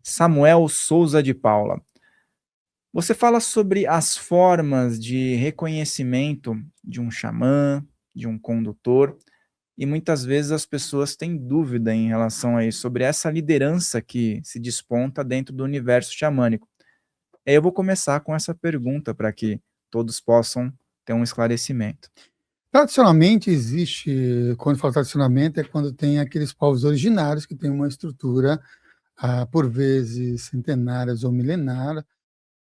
Samuel Souza de Paula. Você fala sobre as formas de reconhecimento de um xamã, de um condutor, e muitas vezes as pessoas têm dúvida em relação a isso, sobre essa liderança que se desponta dentro do universo xamânico. Aí eu vou começar com essa pergunta para que todos possam ter um esclarecimento. Tradicionalmente existe, quando fala tradicionalmente, é quando tem aqueles povos originários que têm uma estrutura, por vezes centenárias ou milenar,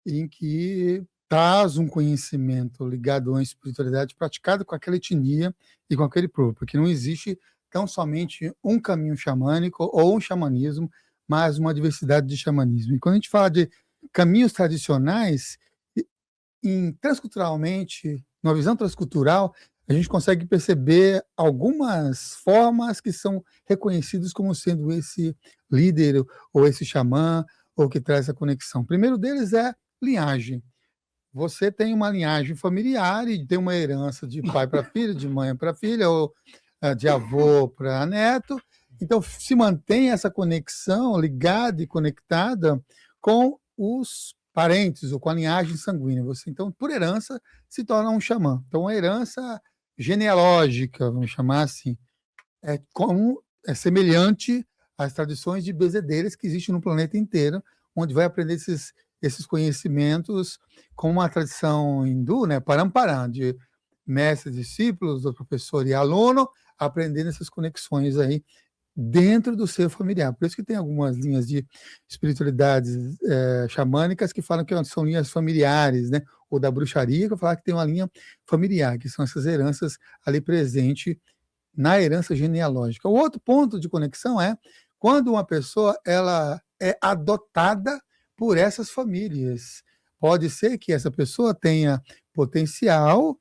em que traz um conhecimento ligado a uma espiritualidade praticada com aquela etnia e com aquele povo, porque não existe tão somente um caminho xamânico ou um xamanismo, mas uma diversidade de xamanismo. E quando a gente fala de caminhos tradicionais, transculturalmente, numa visão transcultural, a gente consegue perceber algumas formas que são reconhecidas como sendo esse líder ou esse xamã, ou que traz essa conexão. O primeiro deles é linhagem. Você tem uma linhagem familiar e tem uma herança de pai para filho, de mãe para filha, ou de avô para neto. Então, se mantém essa conexão ligada e conectada com os parentes ou com a linhagem sanguínea. Você, então, por herança, se torna um xamã. Então, a herança genealógica, vamos chamar assim, é semelhante às tradições de bezedeiras que existem no planeta inteiro, onde vai aprender esses conhecimentos com uma tradição hindu, né, parampara, de mestre, discípulos, do professor e aluno, aprendendo essas conexões aí dentro do ser familiar. Por isso que tem algumas linhas de espiritualidades xamânicas que falam que são linhas familiares, né? Ou da bruxaria, que falam que tem uma linha familiar, que são essas heranças ali presentes na herança genealógica. O outro ponto de conexão é quando uma pessoa ela é adotada por essas famílias. Pode ser que essa pessoa tenha potencial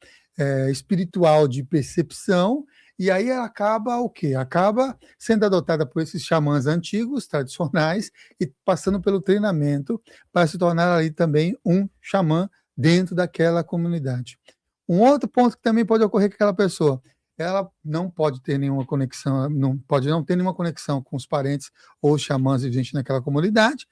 espiritual de percepção, e aí ela acaba o quê? Acaba sendo adotada por esses xamãs antigos, tradicionais, e passando pelo treinamento para se tornar ali também um xamã dentro daquela comunidade. Um outro ponto que também pode ocorrer com aquela pessoa, ela não pode ter nenhuma conexão, pode não ter nenhuma conexão com os parentes ou os xamãs viventes naquela comunidade,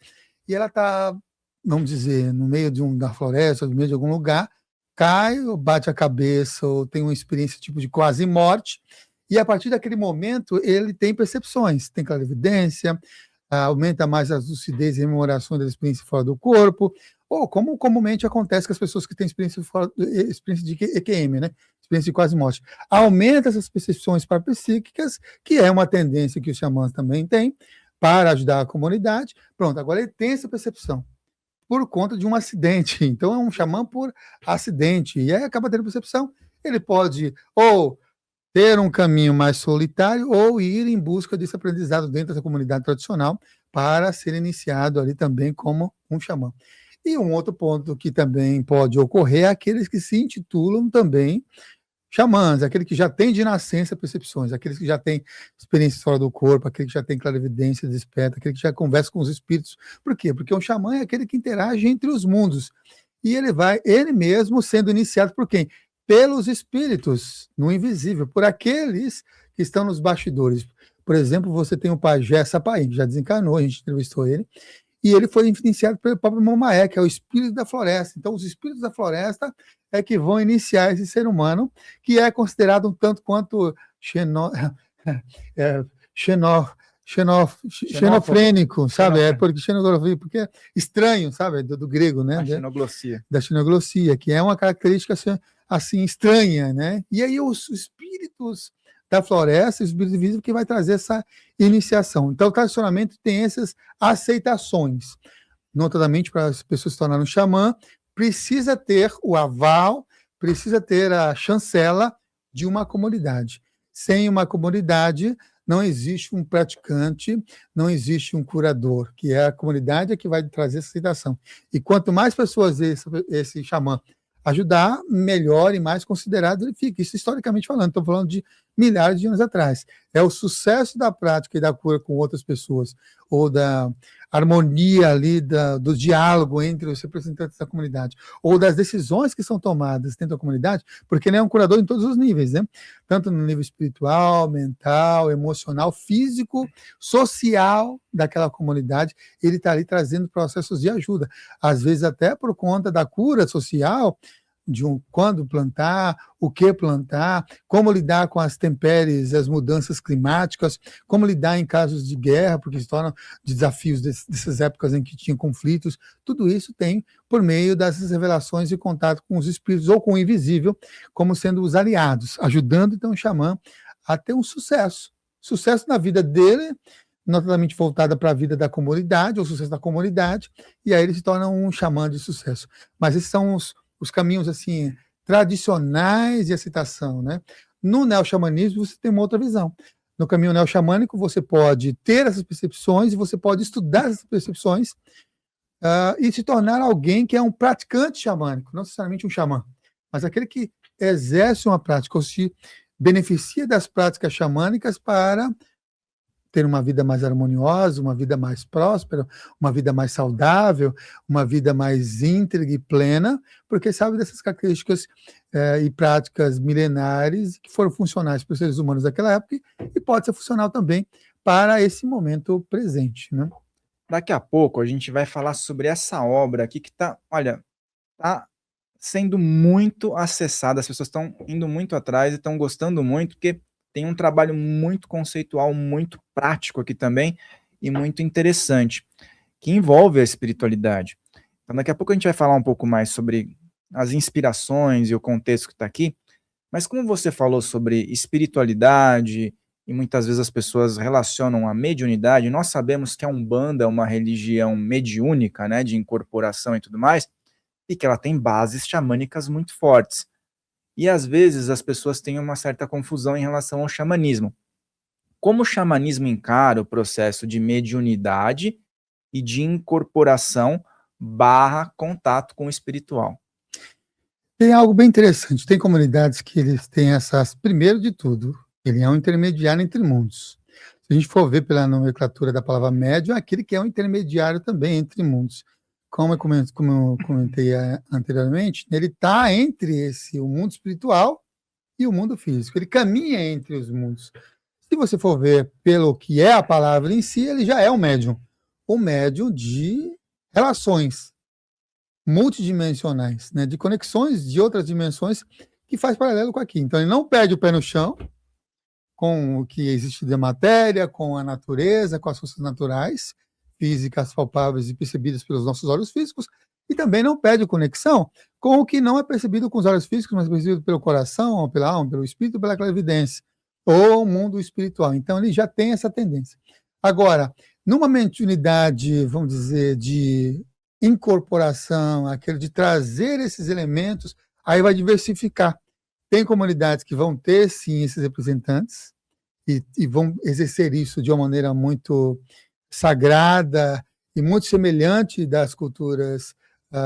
e ela está, vamos dizer, no meio da floresta, no meio de algum lugar, cai, ou bate a cabeça, ou tem uma experiência tipo de quase morte, e a partir daquele momento ele tem percepções, tem clarividência, aumenta mais a lucidez e rememoração da experiência fora do corpo, ou como comumente acontece com as pessoas que têm experiência de EQM, né? Experiência de quase morte. Aumenta essas percepções parapsíquicas, que é uma tendência que os xamãs também têm, para ajudar a comunidade. Pronto, agora ele tem essa percepção por conta de um acidente. Então é um xamã por acidente. E aí acaba tendo percepção. Ele pode ou ter um caminho mais solitário ou ir em busca desse aprendizado dentro da comunidade tradicional para ser iniciado ali também como um xamã. E um outro ponto que também pode ocorrer é aqueles que se intitulam também xamãs, aquele que já tem de nascença percepções, aqueles que já tem experiência fora do corpo, aquele que já tem clarividência, desperta, aquele que já conversa com os espíritos. Por quê? Porque um xamã é aquele que interage entre os mundos. E ele mesmo sendo iniciado por quem? Pelos espíritos, no invisível, por aqueles que estão nos bastidores. Por exemplo, você tem o pajé Sapaí, que já desencarnou, a gente entrevistou ele, e ele foi iniciado pelo próprio Mamaé, que é o espírito da floresta. Então, os espíritos da floresta é que vão iniciar esse ser humano, que é considerado um tanto quanto xenofrênico, sabe? Porque é estranho, sabe? Do grego, né? A xenoglossia. Da xenoglossia, que é uma característica assim estranha, né? E aí os espíritos da floresta, o espírito visível que vai trazer essa iniciação. Então, o tradicionamento tem essas aceitações, notadamente para as pessoas se tornarem um xamã, precisa ter o aval, precisa ter a chancela de uma comunidade. Sem uma comunidade, não existe um praticante, não existe um curador, que é a comunidade que vai trazer essa aceitação. E quanto mais pessoas esse xamã ajudar, melhor e mais considerado ele fica. Isso historicamente falando, estou falando de milhares de anos atrás. É o sucesso da prática e da cura com outras pessoas, ou da harmonia ali, do diálogo entre os representantes da comunidade, ou das decisões que são tomadas dentro da comunidade, porque ele é um curador em todos os níveis, né? Tanto no nível espiritual, mental, emocional, físico, social daquela comunidade, ele está ali trazendo processos de ajuda, às vezes até por conta da cura social, quando plantar, o que plantar, como lidar com as intempéries, as mudanças climáticas, como lidar em casos de guerra, porque se tornam desafios dessas épocas em que tinha conflitos. Tudo isso tem por meio dessas revelações e contato com os espíritos ou com o invisível, como sendo os aliados, ajudando então o xamã a ter um sucesso na vida dele, notadamente voltada para a vida da comunidade, ou sucesso da comunidade, e aí ele se torna um xamã de sucesso. Mas esses são os caminhos assim tradicionais de aceitação, né? No neo-xamanismo você tem uma outra visão. No caminho neo-xamânico você pode ter essas percepções e você pode estudar essas percepções e se tornar alguém que é um praticante xamânico, não necessariamente um xamã, mas aquele que exerce uma prática ou se beneficia das práticas xamânicas para ter uma vida mais harmoniosa, uma vida mais próspera, uma vida mais saudável, uma vida mais íntegra e plena, porque sabe dessas características e práticas milenares que foram funcionais para os seres humanos daquela época e pode ser funcional também para esse momento presente, né? Daqui a pouco a gente vai falar sobre essa obra aqui que está, olha, tá sendo muito acessada, as pessoas estão indo muito atrás e estão gostando muito, porque tem um trabalho muito conceitual, muito prático aqui também, e muito interessante, que envolve a espiritualidade. Então daqui a pouco a gente vai falar um pouco mais sobre as inspirações e o contexto que está aqui, mas como você falou sobre espiritualidade, e muitas vezes as pessoas relacionam a mediunidade, nós sabemos que a Umbanda é uma religião mediúnica, né, de incorporação e tudo mais, e que ela tem bases xamânicas muito fortes. E às vezes as pessoas têm uma certa confusão em relação ao xamanismo. Como o xamanismo encara o processo de mediunidade e de incorporação barra contato com o espiritual? Tem algo bem interessante, tem comunidades que eles têm essas, primeiro de tudo, ele é um intermediário entre mundos. Se a gente for ver pela nomenclatura da palavra médium, é aquele que é um intermediário também entre mundos. Como eu comentei anteriormente, ele está entre o mundo espiritual e o mundo físico. Ele caminha entre os mundos. Se você for ver pelo que é a palavra em si, ele já é um médium. Um médium de relações multidimensionais, né, de conexões de outras dimensões que faz paralelo com aqui. Então, ele não perde o pé no chão com o que existe da matéria, com a natureza, com as forças naturais, físicas palpáveis e percebidas pelos nossos olhos físicos, e também não perde conexão com o que não é percebido com os olhos físicos, mas percebido pelo coração, pela alma, pelo espírito, pela clarividência, ou o mundo espiritual. Então, ele já tem essa tendência. Agora, numa mediunidade, vamos dizer, de incorporação, aquele de trazer esses elementos, aí vai diversificar. Tem comunidades que vão ter, sim, esses representantes e vão exercer isso de uma maneira muito sagrada e muito semelhante das culturas,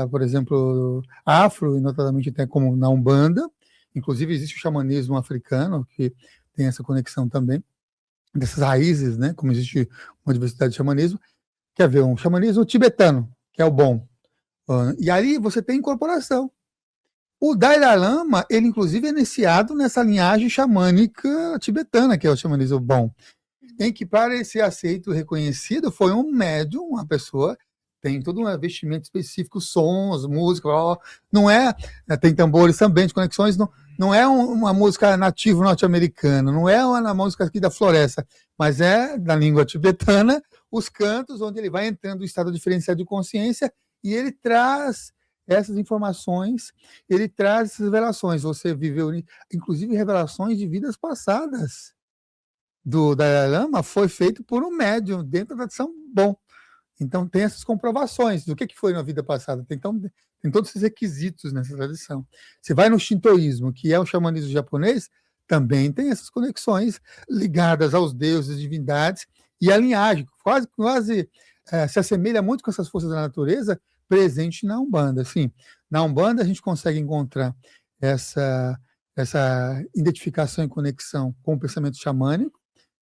por exemplo, afro, e notadamente até como na Umbanda. Inclusive, existe o xamanismo africano, que tem essa conexão também, dessas raízes, né? Como existe uma diversidade de xamanismo. Quer ver, um xamanismo tibetano, que é o bom. E ali você tem incorporação. O Dalai Lama, ele inclusive é iniciado nessa linhagem xamânica tibetana, que é o xamanismo bom, em que para ele ser aceito e reconhecido foi um médium, uma pessoa tem todo um vestimento específico, sons, música, não é, tem tambores também de conexões, não é uma música nativa norte-americana, não é uma música aqui da floresta, mas é da língua tibetana, os cantos onde ele vai entrando em estado diferenciado de consciência e ele traz essas informações, ele traz essas revelações. Você viveu, inclusive, revelações de vidas passadas do Dalai Lama foi feito por um médium dentro da tradição bom. Então, tem essas comprovações do que foi na vida passada. Então, tem todos esses requisitos nessa tradição. Você vai no shintoísmo, que é o xamanismo japonês, também tem essas conexões ligadas aos deuses, divindades e a linhagem, quase se assemelha muito com essas forças da natureza presente na Umbanda. Assim, na Umbanda a gente consegue encontrar essa essa identificação e conexão com o pensamento xamânico.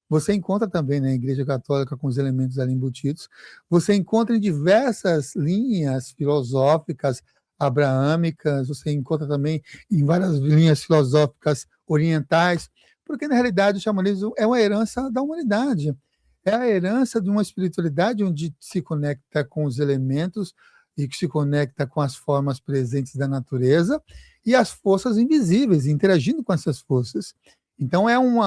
Você encontra também na Igreja Católica com os elementos ali embutidos. Você encontra em diversas linhas filosóficas abraâmicas, você encontra também em várias linhas filosóficas orientais, porque na realidade o xamanismo é uma herança da humanidade. É a herança de uma espiritualidade onde se conecta com os elementos e que se conecta com as formas presentes da natureza e as forças invisíveis, interagindo com essas forças. Então, é um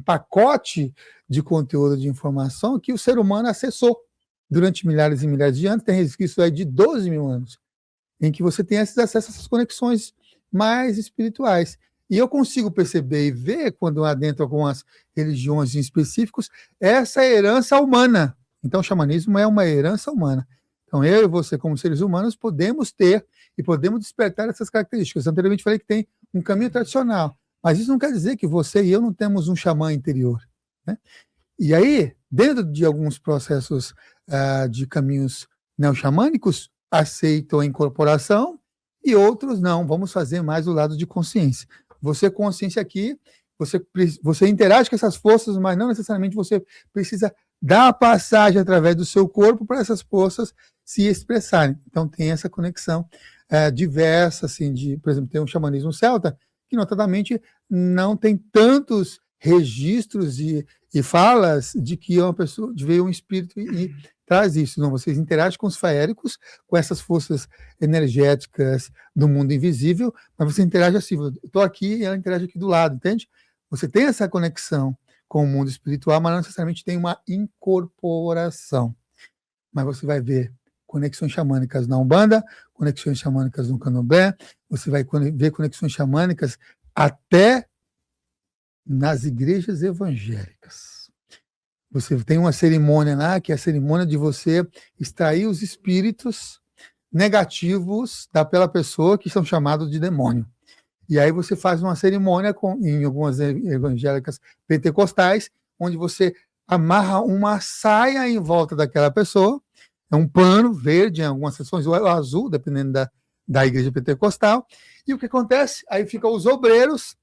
pacote de conteúdo de informação que o ser humano acessou durante milhares e milhares de anos, tem resquício aí de 12 mil anos, em que você tem esses acessos a essas conexões mais espirituais. E eu consigo perceber e ver, quando adentro algumas religiões em específicos, essa herança humana. Então, o xamanismo é uma herança humana. Então, eu e você, como seres humanos, podemos ter e podemos despertar essas características. Anteriormente, falei que tem um caminho tradicional, mas isso não quer dizer que você e eu não temos um xamã interior, né? E aí, dentro de alguns processos de caminhos neo-xamânicos, aceitam a incorporação e outros não, vamos fazer mais o lado de consciência. Você, consciência aqui, você interage com essas forças, mas não necessariamente você precisa dar a passagem através do seu corpo para essas forças se expressarem. Então, tem essa conexão diversa, assim, por exemplo, tem um xamanismo celta, que notadamente não tem tantos registros e falas de que uma pessoa veio um espírito e traz isso. Não, vocês interagem com os faéricos, com essas forças energéticas do mundo invisível, mas você interage assim, eu estou aqui e ela interage aqui do lado, entende? Você tem essa conexão com o mundo espiritual, mas não necessariamente tem uma incorporação. Mas você vai ver conexões xamânicas na Umbanda, conexões xamânicas no Candomblé, você vai ver conexões xamânicas até nas igrejas evangélicas. Você tem uma cerimônia lá, que é a cerimônia de você extrair os espíritos negativos daquela pessoa que são chamados de demônio. E aí você faz uma cerimônia em algumas evangélicas pentecostais, onde você amarra uma saia em volta daquela pessoa, é um pano verde em algumas sessões, ou azul, dependendo da igreja pentecostal. E o que acontece? Aí ficam os obreiros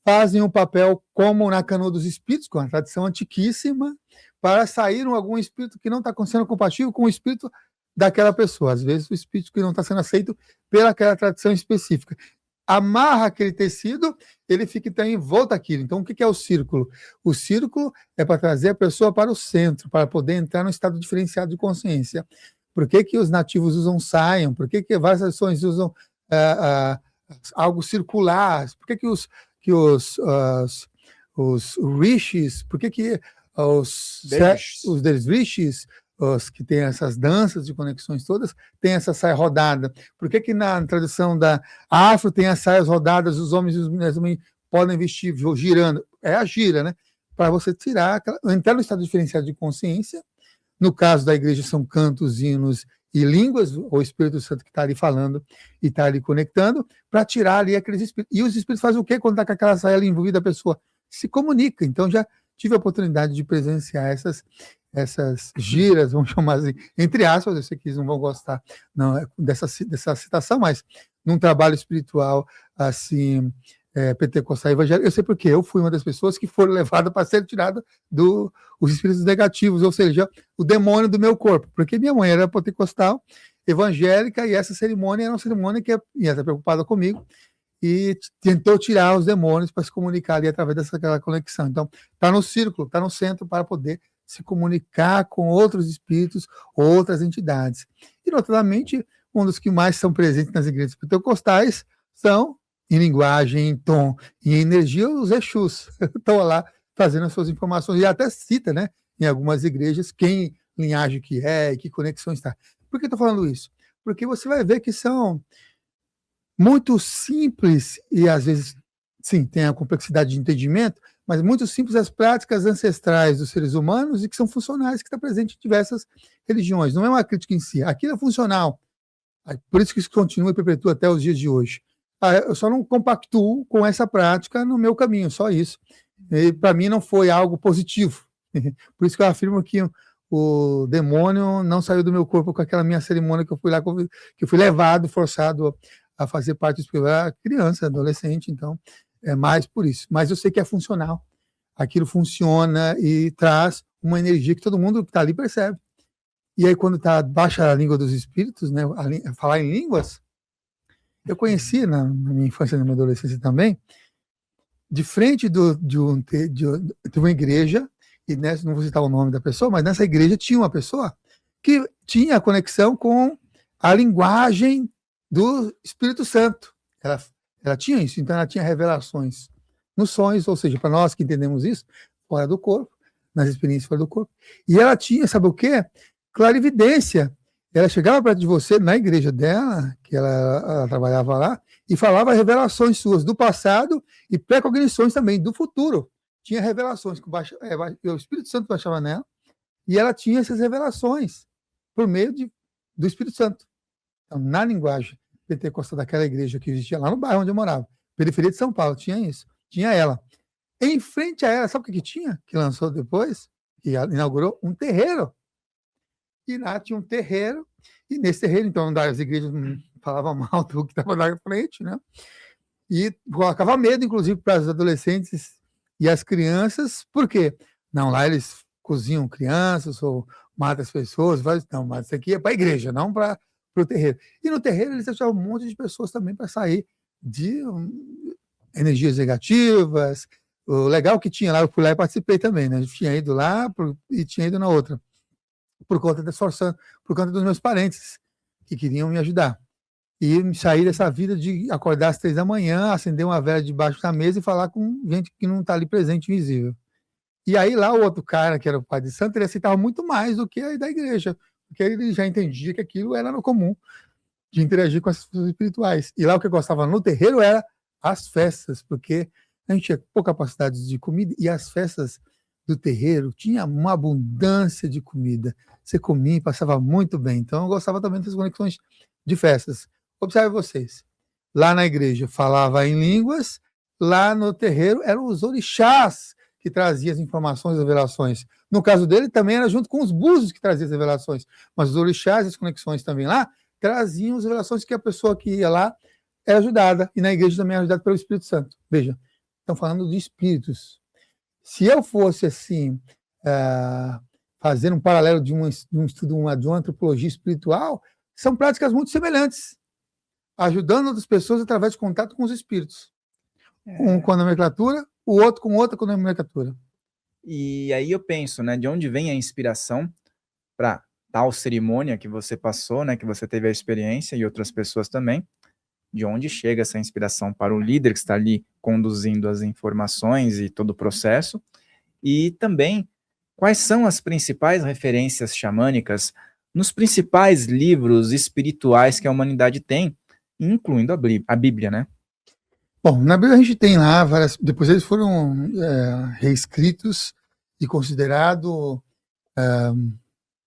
fazem um papel como na canoa dos espíritos, com a tradição antiquíssima, para sair algum espírito que não está sendo compatível com o espírito daquela pessoa. Às vezes o espírito que não está sendo aceito pelaquela tradição específica. Amarra aquele tecido, ele fica então em volta daquilo. Então, o que é o círculo? O círculo é para trazer a pessoa para o centro, para poder entrar no estado diferenciado de consciência. Por que os nativos usam saiam? Por que várias tradições usam algo circular? Por que os rishis, por que os dervishis, os que têm essas danças de conexões todas, tem essa saia rodada? Por que na tradição da afro tem as saias rodadas, os homens e as mulheres também podem vestir girando? É a gira, né? Para você entrar no estado diferenciado de consciência. No caso da igreja são cantos, hinos e línguas, o Espírito Santo que está ali falando e está ali conectando, para tirar ali aqueles espíritos. E os espíritos fazem o quê quando está com aquela saia ali envolvida? A pessoa se comunica. Então, já tive a oportunidade de presenciar essas giras, vamos chamar assim, entre aspas, eu sei que eles não vão gostar não, dessa citação, mas num trabalho espiritual assim, pentecostal evangélico, eu sei porque eu fui uma das pessoas que foram levadas para ser tirada os espíritos negativos, ou seja, o demônio do meu corpo, porque minha mãe era pentecostal, evangélica, e essa cerimônia era uma cerimônia que ia estar preocupada comigo, e tentou tirar os demônios para se comunicar ali através daquela conexão. Então, está no círculo, está no centro para poder se comunicar com outros espíritos, outras entidades. E, notadamente, um dos que mais são presentes nas igrejas pentecostais são, em linguagem, em tom e em energia, os Exus. Estão lá fazendo as suas informações, e até cita, né, em algumas igrejas, quem linhagem que é e que conexão está. Por que estou falando isso? Porque você vai ver que são muito simples e, às vezes, sim, tem a complexidade de entendimento, mas muito simples as práticas ancestrais dos seres humanos e que são funcionais, que está presente em diversas religiões. Não é uma crítica em si. Aquilo é funcional. Por isso que isso continua e perpetua até os dias de hoje. Eu só não compactuo com essa prática no meu caminho, só isso. Para mim não foi algo positivo. Por isso que eu afirmo que o demônio não saiu do meu corpo com aquela minha cerimônia que eu fui lá, que eu fui levado, forçado a fazer parte do espiritual, criança, adolescente, então é mais por isso. Mas eu sei que é funcional. Aquilo funciona e traz uma energia que todo mundo que está ali percebe. E aí, quando baixa a língua dos espíritos, né, falar em línguas, eu conheci na minha infância e na minha adolescência também, de frente de uma igreja, e nessa, não vou citar o nome da pessoa, mas nessa igreja tinha uma pessoa que tinha conexão com a linguagem do Espírito Santo. Ela tinha isso, então ela tinha revelações nos sonhos, ou seja, para nós que entendemos isso, fora do corpo, nas experiências fora do corpo. E ela tinha, sabe o quê? Clarividência. Ela chegava perto de você, na igreja dela, que ela trabalhava lá, e falava revelações suas do passado e pré-cognições também do futuro. Tinha revelações, o Espírito Santo baixava nela, e ela tinha essas revelações por meio do Espírito Santo. Então, na linguagem pentecostal daquela igreja que existia lá no bairro onde eu morava, periferia de São Paulo, tinha isso. Tinha ela. Em frente a ela, sabe o que tinha? Que lançou depois, que inaugurou um terreiro. E lá tinha um terreiro, e nesse terreiro, então, das igrejas falavam mal do que estava na frente, né? E colocava medo, inclusive, para os adolescentes e as crianças, por quê? Não, lá eles cozinham crianças ou matam as pessoas, não, mas isso aqui é para a igreja, não para o terreiro. E no terreiro eles deixavam um monte de pessoas também para sair de energias negativas. O legal que tinha lá, eu fui lá e participei também, né? Eu tinha ido lá e tinha ido na outra, por conta dos meus parentes que queriam me ajudar. E sair dessa vida de acordar às 3 da manhã, acender uma vela debaixo da mesa e falar com gente que não está ali presente, visível. E aí lá o outro cara, que era o pai de santo, ele aceitava muito mais do que a da igreja, porque ele já entendia que aquilo era no comum, de interagir com as pessoas espirituais. E lá o que eu gostava no terreiro era as festas, porque a gente tinha pouca capacidade de comida, e as festas do terreiro tinha uma abundância de comida. Você comia e passava muito bem. Então eu gostava também dessas conexões de festas. Observe vocês. Lá na igreja falava em línguas, lá no terreiro eram os orixás que traziam as informações, as revelações. No caso dele também era junto com os búzios que traziam as revelações, mas os orixás, as conexões também lá, traziam as revelações que a pessoa que ia lá era ajudada, e na igreja também era ajudada pelo Espírito Santo. Veja, estão falando de espíritos. Se eu fosse assim, fazer um paralelo de um estudo de uma antropologia espiritual, são práticas muito semelhantes, ajudando outras pessoas através de contato com os espíritos. Um com a nomenclatura, o outro com outra com a nomenclatura. E aí eu penso, né, de onde vem a inspiração para tal cerimônia que você passou, né, que você teve a experiência e outras pessoas também, de onde chega essa inspiração para o líder que está ali conduzindo as informações e todo o processo, e também quais são as principais referências xamânicas nos principais livros espirituais que a humanidade tem, incluindo a Bíblia, né? Bom, na Bíblia a gente tem lá várias, depois eles foram reescritos e considerados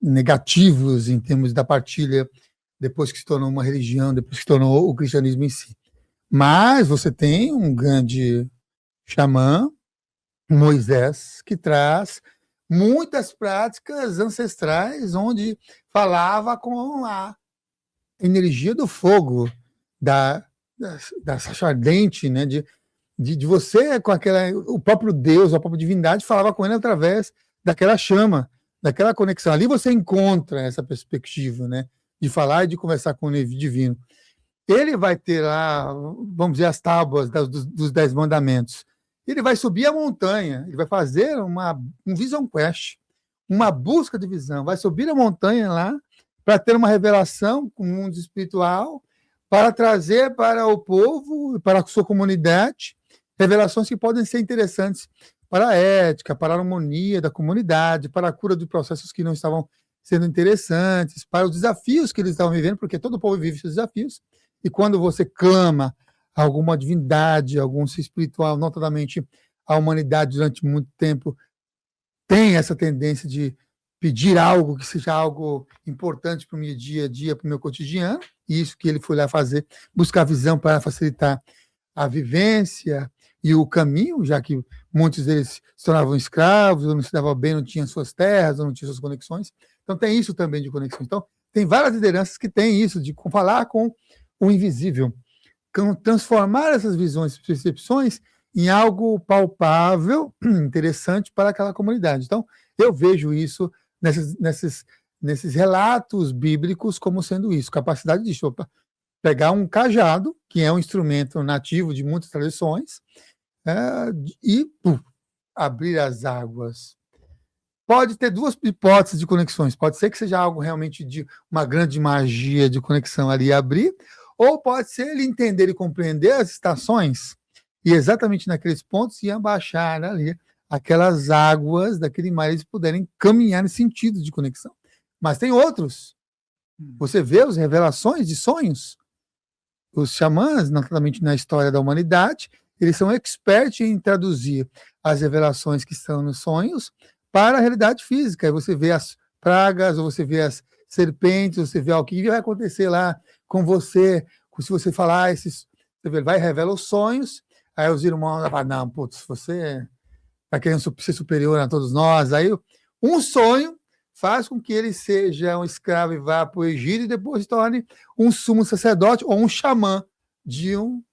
negativos em termos da partilha, depois que se tornou uma religião, depois que se tornou o cristianismo em si. Mas você tem um grande xamã, Moisés, que traz muitas práticas ancestrais, onde falava com a energia do fogo, da sacha ardente, né, de você com o próprio Deus, a própria divindade falava com ele através daquela chama, daquela conexão. Ali você encontra essa perspectiva, né, de falar e de conversar com o divino. Ele vai ter lá, vamos dizer, as tábuas dos 10 mandamentos. Ele vai subir a montanha, ele vai fazer um vision quest, uma busca de visão, vai subir a montanha lá para ter uma revelação com o mundo espiritual, para trazer para o povo, para a sua comunidade, revelações que podem ser interessantes para a ética, para a harmonia da comunidade, para a cura de processos que não estavam sendo interessantes, para os desafios que eles estavam vivendo, porque todo povo vive seus desafios, e quando você clama a alguma divindade, algum ser espiritual, notadamente a humanidade durante muito tempo tem essa tendência de pedir algo que seja algo importante para o meu dia a dia, para o meu cotidiano, e isso que ele foi lá fazer, buscar visão para facilitar a vivência e o caminho, já que muitos deles se tornavam escravos, ou não se davam bem, não tinham suas terras, ou não tinham suas conexões. Então tem isso também de conexão. Então tem várias lideranças que têm isso, de falar com o invisível. transformar essas visões, percepções, em algo palpável, interessante para aquela comunidade. Então, eu vejo isso nesses relatos bíblicos como sendo isso, capacidade de pegar um cajado, que é um instrumento nativo de muitas tradições, e abrir as águas. Pode ter duas hipóteses de conexões. Pode ser que seja algo realmente de uma grande magia de conexão ali abrir, ou pode ser ele entender e compreender as estações e exatamente naqueles pontos iam baixar ali aquelas águas daquele mar, eles puderem caminhar nesse sentido de conexão. Mas tem outros. Você vê as revelações de sonhos. Os xamãs, naturalmente, na história da humanidade, eles são experts em traduzir as revelações que estão nos sonhos para a realidade física. Aí você vê as pragas, ou você vê as serpentes, ou você vê o que vai acontecer lá com você, se você falar esses... Você vê, ele vai e revela os sonhos, aí os irmãos vão falar, não, putz, você está querendo ser superior a todos nós. Aí um sonho faz com que ele seja um escravo e vá para o Egito e depois se torne um sumo sacerdote ou um xamã de um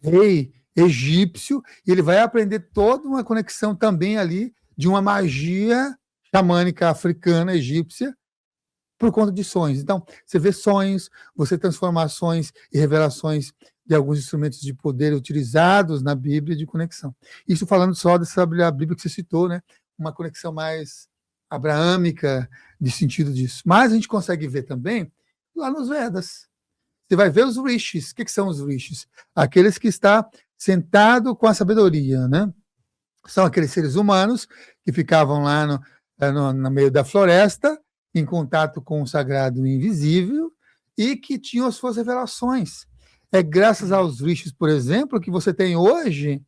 rei egípcio, e ele vai aprender toda uma conexão também ali de uma magia xamânica africana, egípcia, por conta de sonhos. Então, você vê sonhos, você transformações e revelações de alguns instrumentos de poder utilizados na Bíblia de conexão. Isso falando só dessa Bíblia que você citou, né? Uma conexão mais abraâmica de sentido disso. Mas a gente consegue ver também lá nos Vedas. Você vai ver os rishis. O que são os rishis? Aqueles que estão sentados com a sabedoria, né? São aqueles seres humanos que ficavam lá no meio da floresta, em contato com o sagrado invisível, e que tinham as suas revelações. É graças aos rishis, por exemplo, que você tem hoje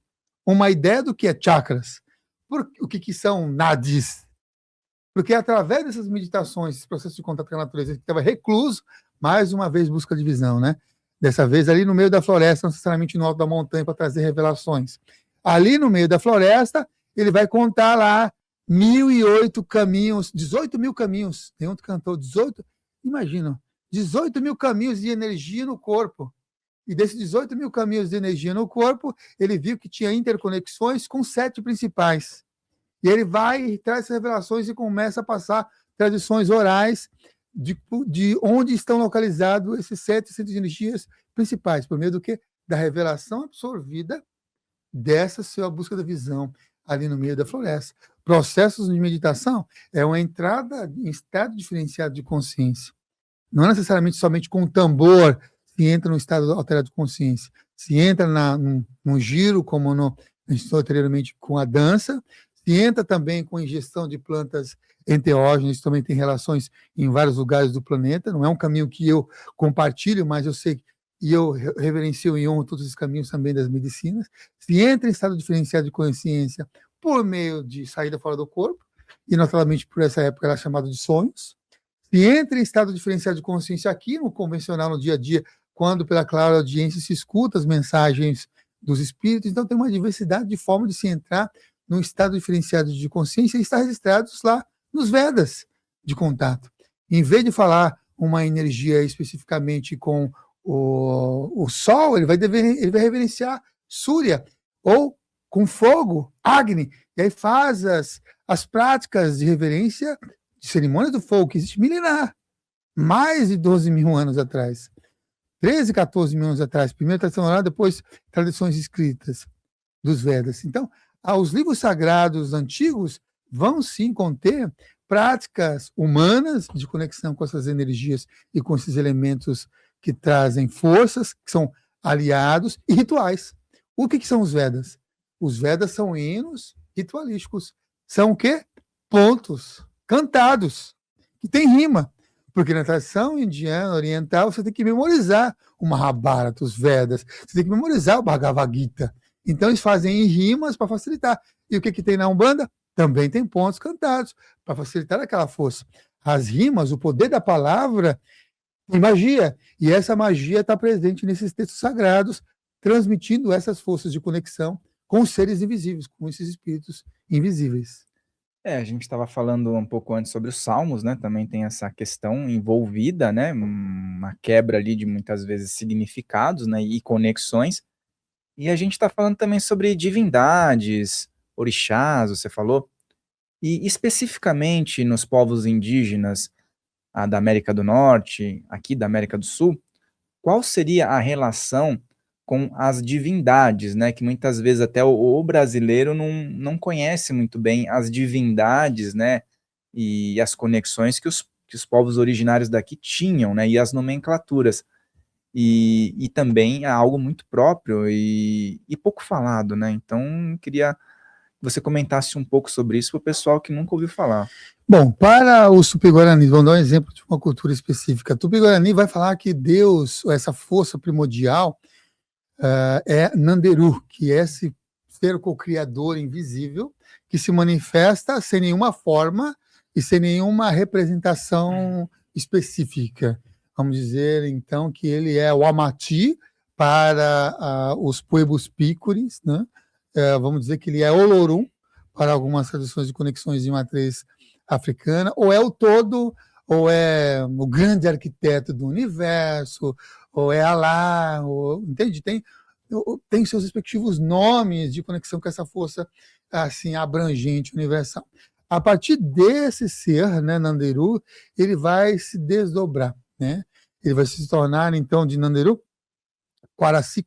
uma ideia do que é chakras. O que são nadis? Porque através dessas meditações, esse processo de contato com a natureza, que estava recluso, mais uma vez busca de visão, né? Dessa vez ali no meio da floresta, não necessariamente no alto da montanha para trazer revelações. Ali no meio da floresta, ele vai contar lá 1.008 caminhos, 18 mil caminhos. Tem outro cantor, 18 mil caminhos de energia no corpo. E desses 18 mil caminhos de energia no corpo, ele viu que tinha interconexões com 7 principais. E ele vai e traz essas revelações e começa a passar tradições orais de onde estão localizados esses 7 centros de energias principais, por meio do quê? Da revelação absorvida dessa sua busca da visão ali no meio da floresta. Processos de meditação é uma entrada em estado diferenciado de consciência. Não é necessariamente somente com o tambor se entra no estado alterado de consciência. Se entra num giro, como a gente falou anteriormente, com a dança, se entra também com a ingestão de plantas enteógenas, isso também tem relações em vários lugares do planeta, não é um caminho que eu compartilho, mas eu sei e eu reverencio e honro todos os caminhos também das medicinas. Se entra em estado diferenciado de consciência por meio de saída fora do corpo, e naturalmente por essa época era chamado de sonhos. Se entra em estado diferenciado de consciência aqui no convencional, no dia a dia, quando pela clara audiência se escuta as mensagens dos espíritos, então tem uma diversidade de formas de se entrar num estado diferenciado de consciência e está registrados lá nos Vedas de contato. Em vez de falar uma energia especificamente com o Sol, ele vai reverenciar Surya, ou com fogo, Agni, e aí faz as práticas de reverência de cerimônia do fogo, que existe milenar, mais de 12 mil anos atrás, 13, 14 mil anos atrás, primeiro tradição oral, depois tradições escritas dos Vedas. Então, os livros sagrados antigos vão sim conter práticas humanas de conexão com essas energias e com esses elementos que trazem forças, que são aliados, e rituais. O que são os Vedas? Os Vedas são hinos ritualísticos. São o quê? Pontos cantados, que tem rima. Porque na tradição indiana, oriental, você tem que memorizar o Mahabharata, os Vedas, você tem que memorizar o Bhagavad Gita. Então, eles fazem em rimas para facilitar. E o que tem na Umbanda? Também tem pontos cantados, para facilitar aquela força. As rimas, o poder da palavra, tem magia. E essa magia está presente nesses textos sagrados, transmitindo essas forças de conexão com os seres invisíveis, com esses espíritos invisíveis. A gente estava falando um pouco antes sobre os salmos, né, também tem essa questão envolvida, né, uma quebra ali de muitas vezes significados, né, e conexões. E a gente está falando também sobre divindades, orixás, você falou, e especificamente nos povos indígenas, da América do Norte, aqui da América do Sul, qual seria a relação com as divindades, né, que muitas vezes até o brasileiro não conhece muito bem as divindades, né, e as conexões que os povos originários daqui tinham, né, e as nomenclaturas. E também é algo muito próprio e pouco falado, né, então queria que você comentasse um pouco sobre isso para o pessoal que nunca ouviu falar. Bom, para os Tupi-Guaranis, vamos dar um exemplo de uma cultura específica. Tupi-Guarani vai falar que Deus, essa força primordial, é Nanderu, que é esse ser co-criador invisível que se manifesta sem nenhuma forma e sem nenhuma representação específica. Vamos dizer, então, que ele é o Amati para os pueblos pícoris, né? Vamos dizer que ele é Olorum para algumas tradições de conexões de matriz africana, ou é o todo, ou é o grande arquiteto do universo, ou é Alá, ou, entende? Tem seus respectivos nomes de conexão com essa força assim abrangente, universal. A partir desse ser, né, Nanderu, ele vai se desdobrar, né? Ele vai se tornar, então, de Nanderu, Quaraci,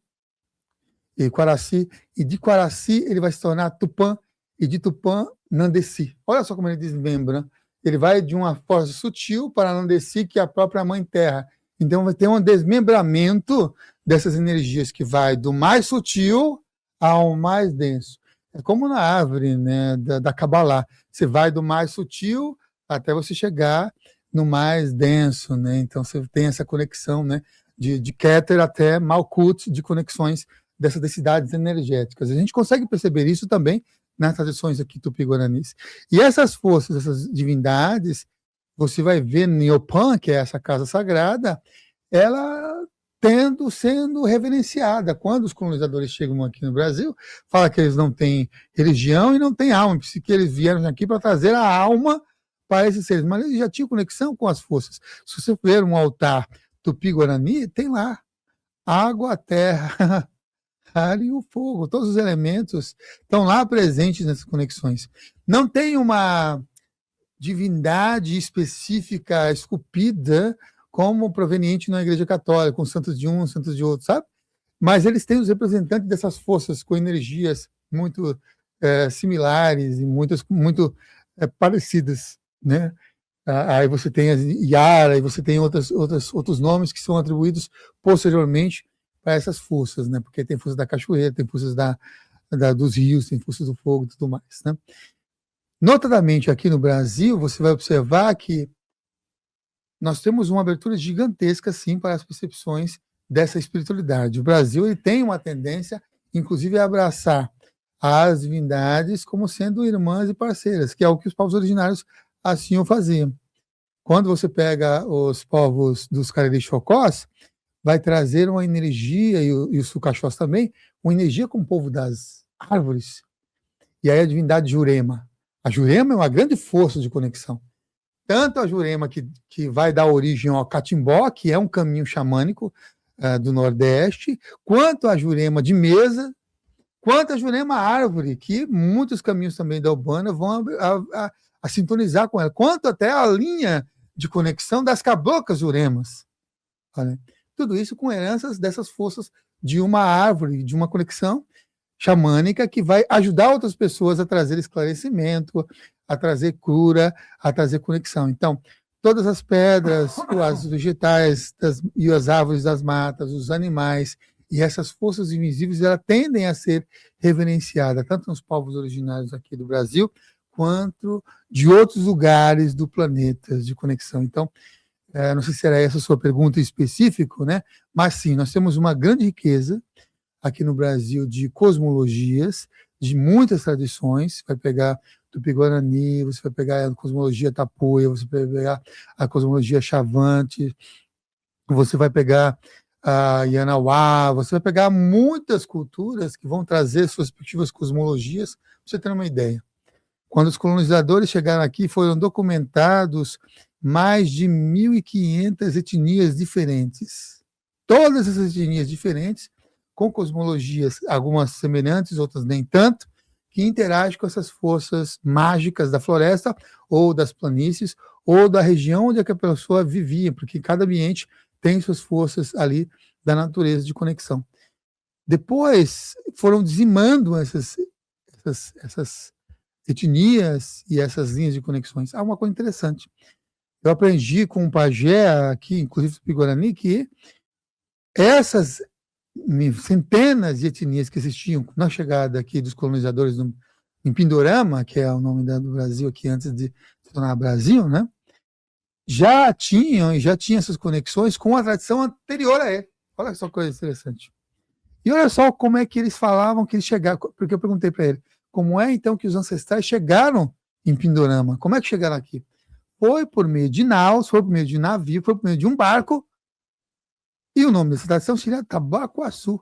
e de Quaraci ele vai se tornar Tupã, e de Tupã, Nandeci. Olha só como ele desmembra. Ele vai de uma força sutil para Nandeci, que é a própria Mãe Terra. Então vai ter um desmembramento dessas energias que vai do mais sutil ao mais denso. É como na árvore, né, da Kabbalah. Você vai do mais sutil até você chegar no mais denso, né? Então você tem essa conexão, né, de Keter até Malkuth, de conexões dessas densidades energéticas. A gente consegue perceber isso também nas tradições aqui tupi-guaranis. E essas forças, essas divindades, você vai ver no Niopan, que é essa casa sagrada, ela sendo reverenciada. Quando os colonizadores chegam aqui no Brasil, fala que eles não têm religião e não têm alma, que eles vieram aqui para trazer a alma para esses seres, mas eles já tinham conexão com as forças. Se você ver um altar tupi-guarani, tem lá água, terra, ar e o fogo, todos os elementos estão lá presentes nessas conexões. Não tem uma divindade específica esculpida como proveniente na Igreja Católica, com santos de um, santos de outro, sabe? Mas eles têm os representantes dessas forças com energias muito similares e muito parecidas, né? Aí você tem a Yara, e você tem outros nomes que são atribuídos posteriormente para essas forças, né? Porque tem forças da cachoeira, tem forças dos rios, tem forças do fogo e tudo mais, né? Notadamente aqui no Brasil, você vai observar que nós temos uma abertura gigantesca, sim, para as percepções dessa espiritualidade. O Brasil ele tem uma tendência, inclusive, a abraçar as divindades como sendo irmãs e parceiras, que é o que os povos originários assim o faziam. Quando você pega os povos dos Cariri-Chocós, vai trazer uma energia, e os Sucachós também, uma energia com o povo das árvores. E aí a divindade Jurema. A Jurema é uma grande força de conexão. Tanto a Jurema que vai dar origem ao Catimbó, que é um caminho xamânico do Nordeste, quanto a Jurema de mesa, quanto a Jurema árvore, que muitos caminhos também da Umbanda vão a sintonizar com ela, quanto até a linha de conexão das caboclas Juremas. Olha, tudo isso com heranças dessas forças de uma árvore, de uma conexão xamânica que vai ajudar outras pessoas a trazer esclarecimento, a trazer cura, a trazer conexão. Então, todas as pedras, os vegetais e as árvores das matas, os animais e essas forças invisíveis, elas tendem a ser reverenciadas, tanto nos povos originários aqui do Brasil, quanto de outros lugares do planeta de conexão. Então, não sei se era essa a sua pergunta em específico, né? Mas sim, nós temos uma grande riqueza aqui no Brasil de cosmologias, de muitas tradições. Vai pegar Tupi-Guarani, você vai pegar a cosmologia Tapuia, você vai pegar a cosmologia Chavante, você vai pegar a Yanauá, você vai pegar muitas culturas que vão trazer suas respectivas cosmologias, para você ter uma ideia. Quando os colonizadores chegaram aqui, foram documentados mais de 1.500 etnias diferentes. Todas essas etnias diferentes, com cosmologias, algumas semelhantes, outras nem tanto, que interagem com essas forças mágicas da floresta, ou das planícies, ou da região onde a pessoa vivia, porque cada ambiente tem suas forças ali da natureza de conexão. Depois foram dizimando essas etnias e essas linhas de conexões. Uma coisa interessante. Eu aprendi com um pajé aqui, inclusive do Guarani, que essas centenas de etnias que existiam na chegada aqui dos colonizadores em Pindorama, que é o nome do Brasil aqui antes de se tornar Brasil, né? Já tinham essas conexões com a tradição anterior a ele. Olha só que coisa interessante. E olha só como é que eles falavam que eles chegaram, porque eu perguntei para ele, como é então que os ancestrais chegaram em Pindorama? Como é que chegaram aqui? Foi por meio de naus, foi por meio de navio, foi por meio de um barco, e o nome dessa tradição seria Tabacuaçu,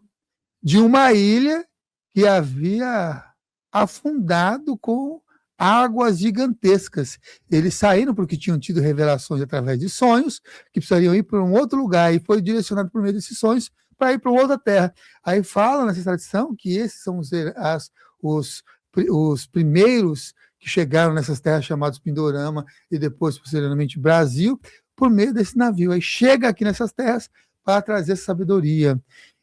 de uma ilha que havia afundado com águas gigantescas. Eles saíram porque tinham tido revelações através de sonhos, que precisariam ir para um outro lugar, e foi direcionado por meio desses sonhos para ir para outra terra. Aí fala nessa tradição que esses são os primeiros que chegaram nessas terras chamadas Pindorama e depois, posteriormente, Brasil, por meio desse navio. Aí chega aqui nessas terras para trazer sabedoria.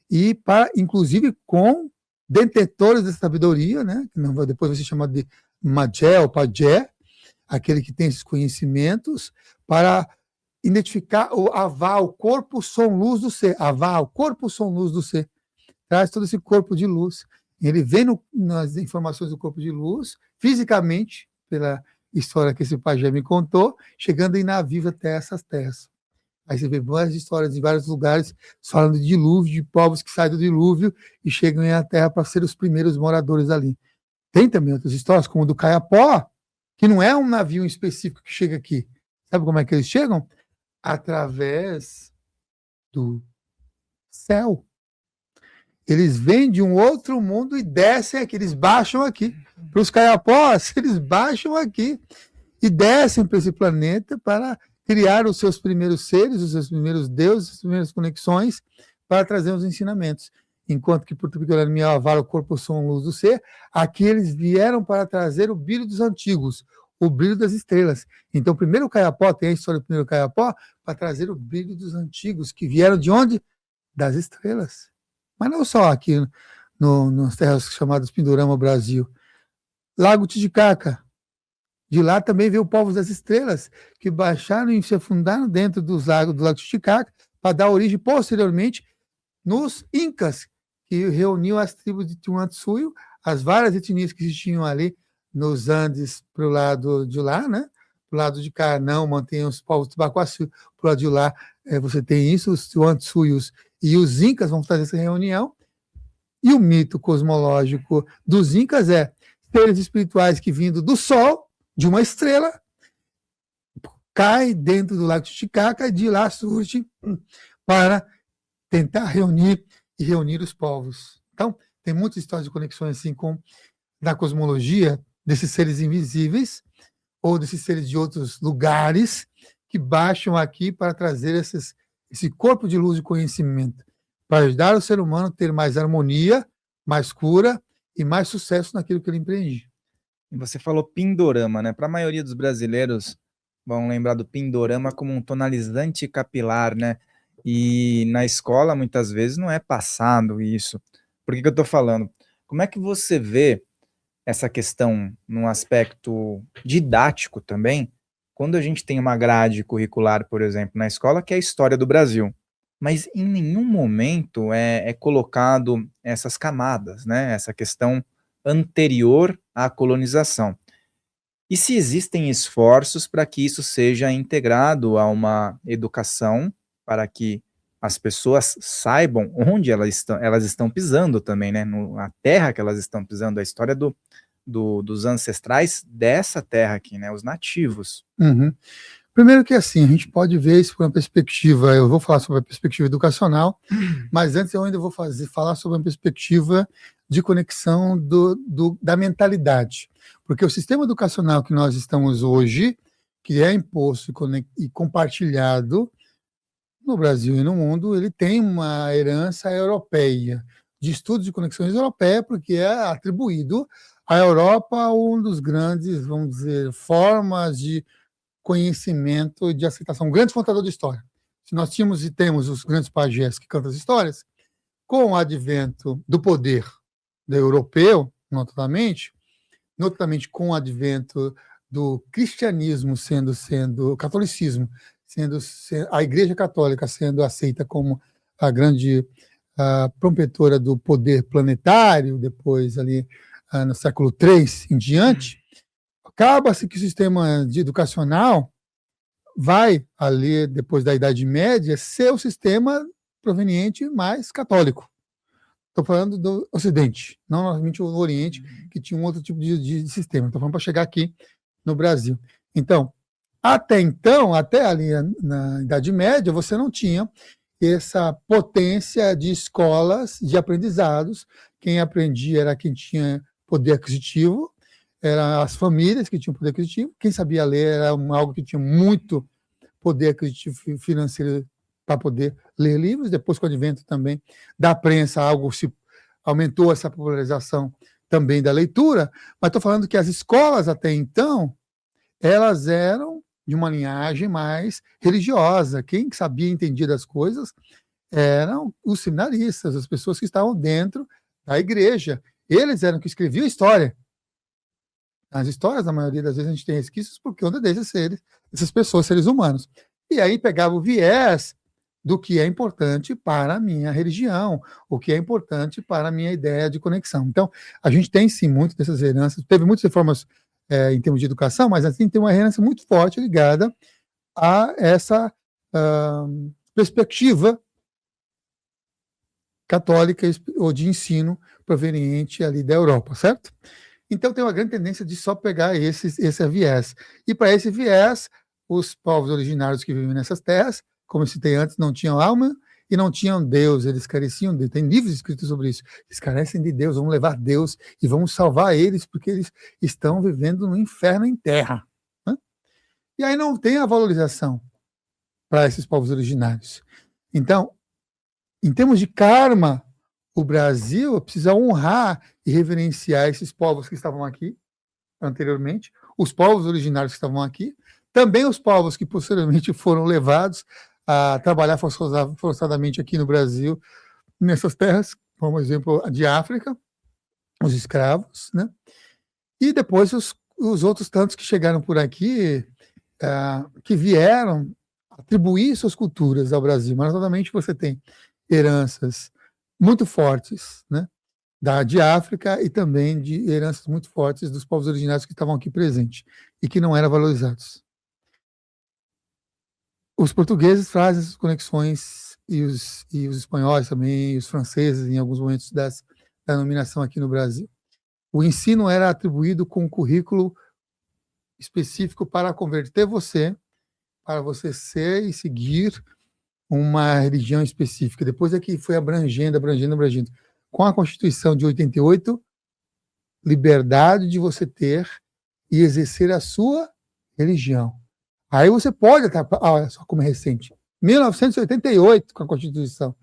E, inclusive, com detetores dessa sabedoria, né? Que depois vai ser chamado de Magé ou Pajé, aquele que tem esses conhecimentos, para identificar ou avar o corpo, som, luz do ser. Avar o corpo, som, luz do ser. Traz todo esse corpo de luz. Ele vem nas informações do corpo de luz, fisicamente, pela história que esse pajé me contou, chegando em navio até essas terras. Aí você vê várias histórias em vários lugares falando de dilúvio, de povos que saem do dilúvio e chegam à terra para ser os primeiros moradores ali. Tem também outras histórias, como o do Caiapó, que não é um navio específico que chega aqui. Sabe como é que eles chegam? Através do céu. Eles vêm de um outro mundo e descem aqui, eles baixam aqui. Para os Caiapós, eles baixam aqui e descem para esse planeta para criar os seus primeiros seres, os seus primeiros deuses, as primeiras conexões, para trazer os ensinamentos. Enquanto que por Tupi-Guarani avar o corpo, som, luz do ser, aqui eles vieram para trazer o brilho dos antigos, o brilho das estrelas. Então, primeiro o Caiapó, tem a história do primeiro Caiapó, para trazer o brilho dos antigos, que vieram de onde? Das estrelas. Mas não só aqui, nas terras chamadas Pindorama, Brasil. Lago Titicaca. De lá também veio o povo das estrelas, que baixaram e se afundaram dentro do lago Titicaca, para dar origem, posteriormente, nos Incas, que reuniam as tribos de Tiwanaku, as várias etnias que existiam ali nos Andes, para o lado de lá, né? Para o lado de cá, não, mantém os povos Tabacuaçu, para o lado de lá, você tem isso, os Tiwanaku e os Incas vão fazer essa reunião, e o mito cosmológico dos Incas é seres espirituais que vindo do Sol, de uma estrela, cai dentro do Lago Titicaca e de lá surge para tentar reunir os povos. Então, tem muitas histórias de conexões assim da cosmologia desses seres invisíveis ou desses seres de outros lugares que baixam aqui para trazer esse corpo de luz de conhecimento, para ajudar o ser humano a ter mais harmonia, mais cura e mais sucesso naquilo que ele empreende. E você falou Pindorama, né? Para a maioria dos brasileiros, vão lembrar do Pindorama como um tonalizante capilar, né? E na escola, muitas vezes, não é passado isso. Por que eu estou falando? Como é que você vê essa questão num aspecto didático também, quando a gente tem uma grade curricular, por exemplo, na escola, que é a história do Brasil, mas em nenhum momento é colocado essas camadas, né? Essa questão anterior à colonização. E se existem esforços para que isso seja integrado a uma educação, para que as pessoas saibam onde elas estão pisando também, né? Na terra que elas estão pisando, a história dos ancestrais dessa terra aqui, né? Os nativos. Uhum. Primeiro que assim, a gente pode ver isso por uma perspectiva, eu vou falar sobre a perspectiva educacional, mas antes eu ainda vou falar sobre a perspectiva de conexão da mentalidade. Porque o sistema educacional que nós estamos hoje, que é imposto e compartilhado no Brasil e no mundo, ele tem uma herança europeia, de estudos de conexões europeia, porque é atribuído à Europa um dos grandes, vamos dizer, formas de conhecimento e de aceitação, um grande contador de história. Se nós tínhamos e temos os grandes pajés que cantam as histórias, com o advento do poder europeu, notadamente com o advento do cristianismo o catolicismo, sendo a Igreja Católica sendo aceita como a grande promotora do poder planetário, depois ali no século III em diante, acaba-se que o sistema educacional vai, ali, depois da Idade Média, ser o sistema proveniente mais católico. Estou falando do Ocidente, não normalmente o Oriente, que tinha um outro tipo de sistema. Estou falando para chegar aqui no Brasil. Então, até ali na Idade Média, você não tinha essa potência de escolas, de aprendizados. Quem aprendia era quem tinha poder aquisitivo, eram as famílias que tinham poder aquisitivo. Quem sabia ler era algo que tinha muito poder aquisitivo financeiro para poder ler livros. Depois, com o advento também da prensa, aumentou essa popularização também da leitura. Mas estou falando que as escolas, até então, elas eram de uma linhagem mais religiosa. Quem sabia e entendia das coisas eram os seminaristas, as pessoas que estavam dentro da igreja. Eles eram que escreviam a história. As histórias, na maioria das vezes, a gente tem resquícios por conta dessas pessoas, seres humanos. E aí pegava o viés do que é importante para a minha religião, o que é importante para a minha ideia de conexão. Então, a gente tem, sim, muito dessas heranças. Teve muitas reformas em termos de educação, mas assim tem uma herança muito forte ligada a essa perspectiva católica ou de ensino proveniente ali da Europa, certo? Então, tem uma grande tendência de só pegar esse viés. E para esse viés, os povos originários que vivem nessas terras, como eu citei antes, não tinham alma e não tinham Deus, eles careciam de Deus. Tem livros escritos sobre isso. Eles carecem de Deus, vamos levar Deus e vamos salvar eles, porque eles estão vivendo no inferno em terra. Né? E aí não tem a valorização para esses povos originários. Então, em termos de karma, o Brasil precisa honrar e reverenciar esses povos que estavam aqui anteriormente, os povos originários que estavam aqui, também os povos que posteriormente foram levados a trabalhar forçadamente aqui no Brasil, nessas terras, como exemplo de África, os escravos, né? E depois os outros tantos que chegaram por aqui, que vieram atribuir suas culturas ao Brasil, mas notadamente você tem heranças muito fortes, né, de África e também de heranças muito fortes dos povos originários que estavam aqui presentes e que não eram valorizados. Os portugueses fazem essas conexões e os espanhóis também, e os franceses em alguns momentos da denominação aqui no Brasil. O ensino era atribuído com um currículo específico para converter você, para você ser e seguir uma religião específica. Depois é que foi abrangendo. Com a Constituição de 88, liberdade de você ter e exercer a sua religião. Aí você pode, só como é recente, 1988, com a Constituição,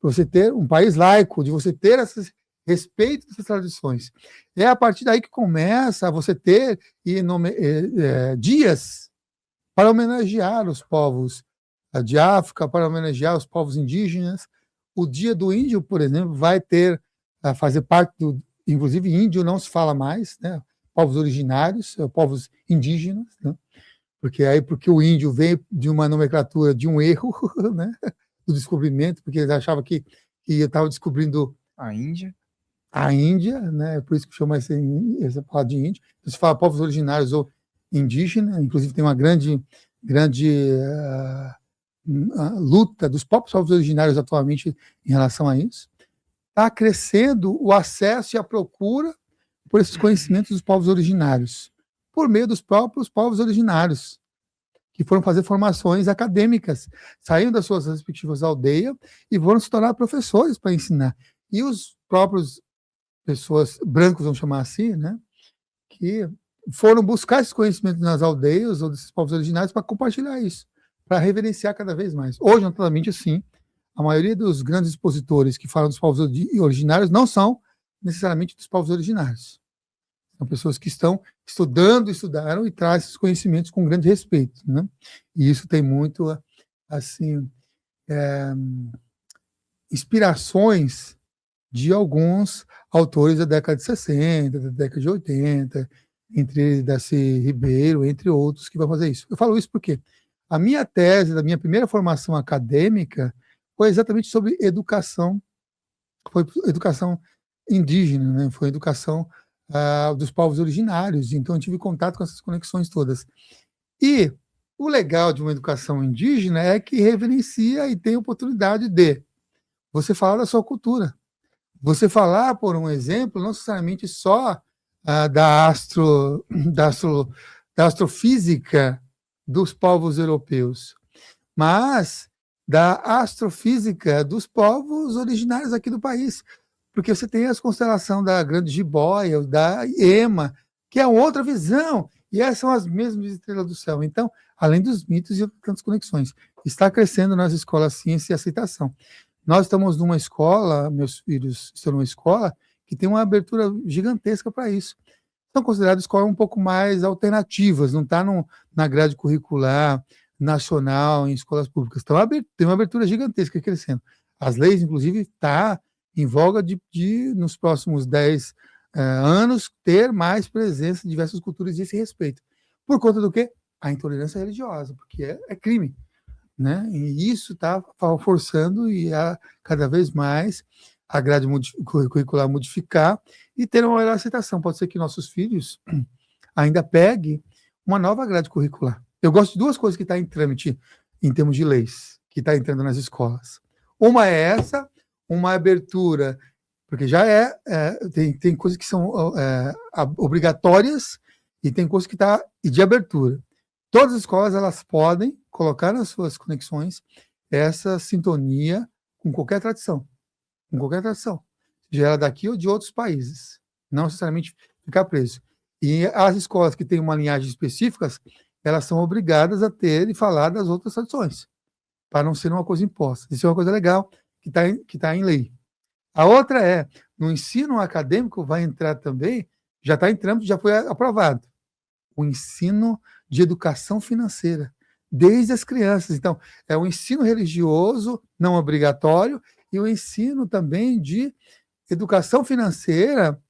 você ter um país laico, de você ter esse respeito dessas tradições. É a partir daí que começa a você ter dias para homenagear os povos de África, para homenagear os povos indígenas. O Dia do Índio, por exemplo, vai fazer parte inclusive índio não se fala mais, né? Povos originários, povos indígenas, né? Porque o índio veio de uma nomenclatura, de um erro, né? Do descobrimento, porque eles achavam que eu estava descobrindo a Índia, né? Por isso que chama essa palavra de índio. Então, se fala povos originários ou indígenas, inclusive tem uma grande luta dos próprios povos originários atualmente em relação a isso. Está crescendo o acesso e a procura por esses conhecimentos dos povos originários, por meio dos próprios povos originários. que foram fazer formações acadêmicas, saíram das suas respectivas aldeias e foram se tornar professores para ensinar. E os próprios pessoas brancos, vamos chamar assim, né, que foram buscar esses conhecimentos nas aldeias ou desses povos originários para compartilhar isso, para reverenciar cada vez mais. Hoje, naturalmente, sim, a maioria dos grandes expositores que falam dos povos originários não são necessariamente dos povos originários. São pessoas que estão estudando, estudaram e trazem esses conhecimentos com grande respeito, né? E isso tem muito, assim, inspirações de alguns autores da década de 60, da década de 80, entre eles Darcy Ribeiro, entre outros, que vão fazer isso. Eu falo isso porque a minha tese, da minha primeira formação acadêmica, foi exatamente sobre educação, foi educação indígena, né? Foi educação dos povos originários, então eu tive contato com essas conexões todas. E o legal de uma educação indígena é que reverencia e tem oportunidade de você falar da sua cultura, você falar, por um exemplo, não necessariamente só da astrofísica dos povos europeus, mas da astrofísica dos povos originários aqui do país, porque você tem as constelações da Grande Jiboia, da Ema, que é outra visão, e essas são as mesmas estrelas do céu. Então, além dos mitos e tantas conexões, está crescendo nas escolas ciência e aceitação. Nós estamos numa escola, meus filhos estão numa escola, que tem uma abertura gigantesca para isso. São consideradas escolas um pouco mais alternativas, não está na grade curricular nacional, em escolas públicas. Então, tem uma abertura gigantesca crescendo. As leis, inclusive, estão em voga de nos próximos 10 anos, ter mais presença de diversas culturas e esse respeito. Por conta do quê? A intolerância religiosa, porque é crime, né? E isso está forçando cada vez mais a grade curricular modificar e ter uma maior aceitação. Pode ser que nossos filhos ainda peguem uma nova grade curricular. Eu gosto de duas coisas que estão em trâmite em termos de leis, que está entrando nas escolas. Uma é essa, uma abertura, porque já tem coisas que são obrigatórias e tem coisas que estão de abertura. Todas as escolas elas podem colocar nas suas conexões essa sintonia com qualquer tradição, seja ela daqui ou de outros países, não necessariamente ficar preso. E as escolas que têm uma linhagem específica, elas são obrigadas a ter e falar das outras tradições, para não ser uma coisa imposta. Isso é uma coisa legal que tá em lei. A outra no ensino acadêmico vai entrar também, já está em trâmite, já foi aprovado, o ensino de educação financeira, desde as crianças. Então, é o ensino religioso não obrigatório e o ensino também de educação financeira,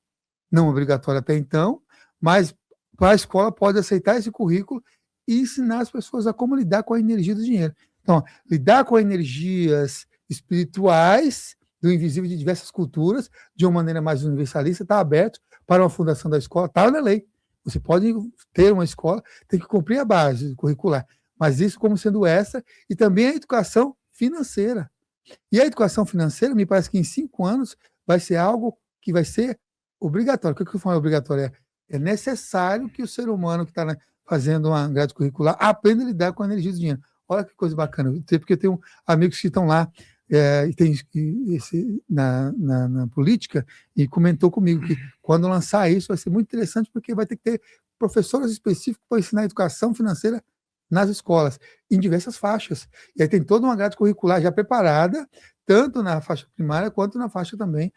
não obrigatório até então, mas a escola pode aceitar esse currículo e ensinar as pessoas a como lidar com a energia do dinheiro. Então, lidar com energias espirituais do invisível de diversas culturas, de uma maneira mais universalista, está aberto para uma fundação da escola, está na lei. Você pode ter uma escola, tem que cumprir a base curricular, mas isso como sendo essa, e também a educação financeira. E a educação financeira, me parece que em 5 anos vai ser algo que vai ser obrigatório. O que eu falo obrigatório? É necessário que o ser humano que está fazendo uma grade curricular aprenda a lidar com a energia do dinheiro. Olha que coisa bacana, porque eu tenho amigos que estão lá na política e comentou comigo que quando lançar isso vai ser muito interessante porque vai ter que ter professores específicos para ensinar educação financeira nas escolas, em diversas faixas. E aí tem toda uma grade curricular já preparada, tanto na faixa primária quanto na faixa também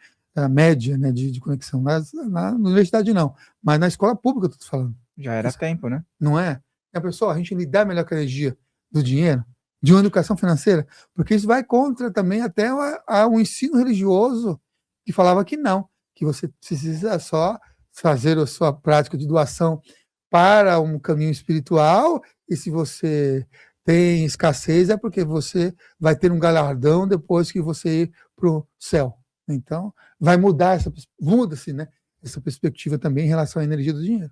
média, né, de conexão. Na universidade não, mas na escola pública eu estou falando. Já era tempo, né? Não é? Pessoal, a gente lidar melhor com a energia do dinheiro, de uma educação financeira, porque isso vai contra também até o ensino religioso que falava que não, que você precisa só fazer a sua prática de doação para um caminho espiritual e se você tem escassez é porque você vai ter um galardão depois que você ir para o céu. Então, vai mudar muda-se, né, essa perspectiva também em relação à energia do dinheiro.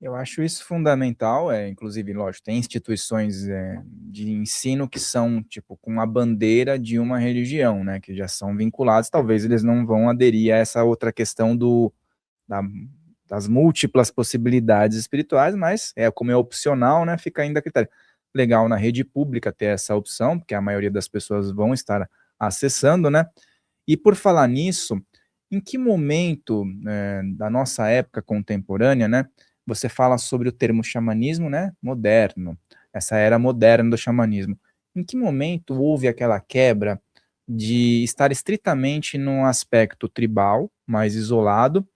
Eu acho isso fundamental, inclusive, lógico, tem instituições de ensino que são, tipo, com a bandeira de uma religião, né, que já são vinculados, talvez eles não vão aderir a essa outra questão das múltiplas possibilidades espirituais, mas como é opcional, né, fica ainda a critério. legal na rede pública ter essa opção, porque a maioria das pessoas vão estar acessando, né? E por falar nisso, em que momento da nossa época contemporânea, né, você fala sobre o termo xamanismo, né, moderno, essa era moderna do xamanismo. Em que momento houve aquela quebra de estar estritamente num aspecto tribal, mais isolado,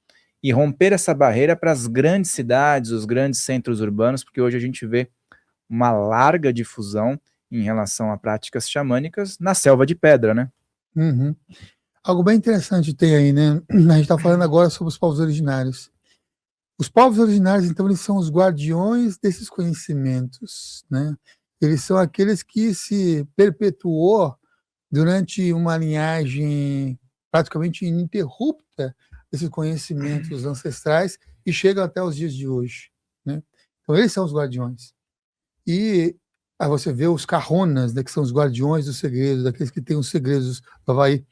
e romper essa barreira para as grandes cidades, os grandes centros urbanos, porque hoje a gente vê uma larga difusão em relação a práticas xamânicas na selva de pedra, né? Uhum. Algo bem interessante tem aí, né? A gente está falando agora sobre os povos originários. Os povos originários, então, eles são os guardiões desses conhecimentos, né? Eles são aqueles que se perpetuou durante uma linhagem praticamente ininterrupta desses conhecimentos ancestrais e chegam até os dias de hoje, né? Então, eles são os guardiões. E aí você vê os carronas, né, que são os guardiões dos segredos, aqueles que têm os segredos do Havaí,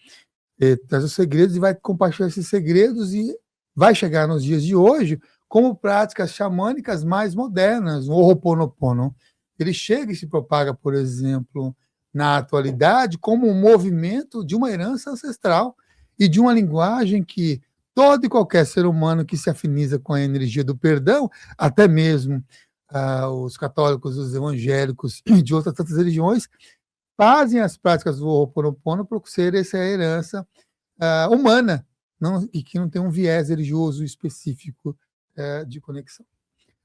traz os segredos e vai compartilhar esses segredos e vai chegar nos dias de hoje como práticas xamânicas mais modernas, o Ho'oponopono. Ele chega e se propaga, por exemplo, na atualidade, como um movimento de uma herança ancestral e de uma linguagem que todo e qualquer ser humano que se afiniza com a energia do perdão, até mesmo os católicos, os evangélicos e de outras tantas religiões, fazem as práticas do Ho'oponopono por ser essa herança humana, e que não tem um viés religioso específico de conexão.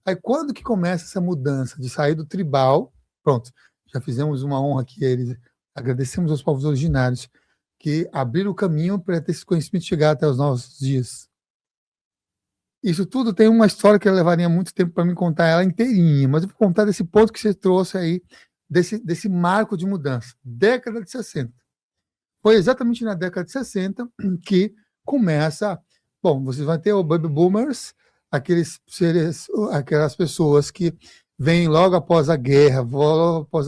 Aí quando que começa essa mudança de sair do tribal, pronto, já fizemos uma honra aqui a eles, agradecemos aos povos originários que abriram o caminho para ter esse conhecimento chegar até os nossos dias. Isso tudo tem uma história que levaria muito tempo para me contar ela inteirinha, mas eu vou contar desse ponto que você trouxe aí, desse marco de mudança, década de 60. Foi exatamente na década de 60 que começa, bom, você vai ter o Baby Boomers, aquelas pessoas que vêm logo após a guerra, logo após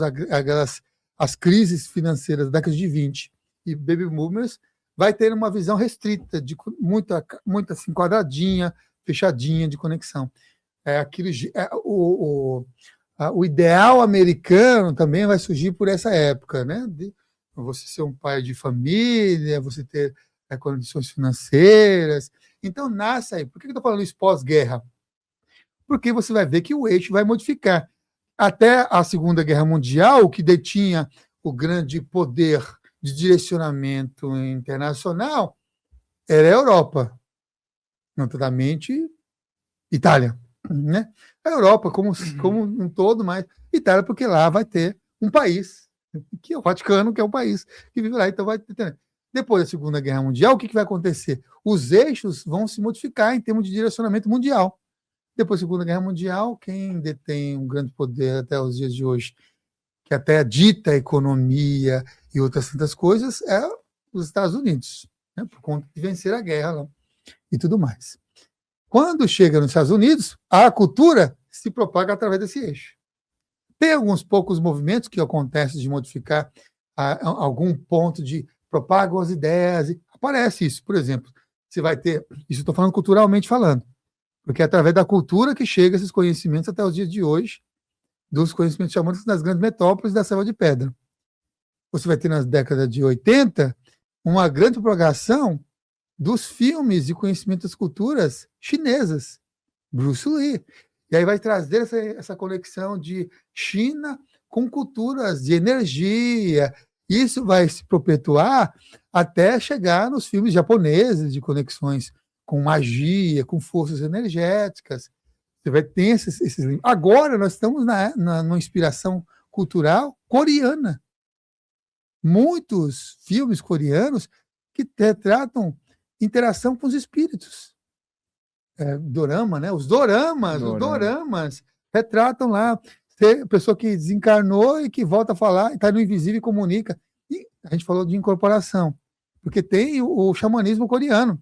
as crises financeiras da década de 20, e Baby Boomers vai ter uma visão restrita, de muita assim, quadradinha, fechadinha de conexão. O ideal americano também vai surgir por essa época, né? De você ser um pai de família, você ter condições financeiras. Então, nasce aí. Por que eu estou falando isso pós-guerra? Porque você vai ver que o eixo vai modificar. Até a Segunda Guerra Mundial, o que detinha o grande poder de direcionamento internacional era a Europa, notadamente Itália, né? A Europa como um todo, mas Itália porque lá vai ter um país, que é o Vaticano, que é um país que vive lá, então vai ter. Depois da Segunda Guerra Mundial, o que vai acontecer? Os eixos vão se modificar em termos de direcionamento mundial. Depois da Segunda Guerra Mundial, quem detém um grande poder até os dias de hoje, que até dita a economia e outras tantas coisas, é os Estados Unidos, né? Por conta de vencer a guerra lá, e tudo mais. Quando chega nos Estados Unidos, a cultura se propaga através desse eixo. Tem alguns poucos movimentos que acontecem de modificar algum ponto de propagam as ideias, e aparece isso, por exemplo. Você vai ter, isso estou falando culturalmente falando, porque é através da cultura que chegam esses conhecimentos até os dias de hoje, dos conhecimentos xamânicos das grandes metrópoles da selva de pedra. Você vai ter nas décadas de 80 uma grande propagação dos filmes de conhecimento das culturas chinesas, Bruce Lee. E aí vai trazer essa conexão de China com culturas de energia. Isso vai se perpetuar até chegar nos filmes japoneses de conexões com magia, com forças energéticas. Você vai ter esses. Agora nós estamos numa inspiração cultural coreana. Muitos filmes coreanos que retratam interação com os espíritos. Dorama, né? Os doramas retratam lá a pessoa que desencarnou e que volta a falar, está no invisível e comunica. E a gente falou de incorporação, porque tem o xamanismo coreano.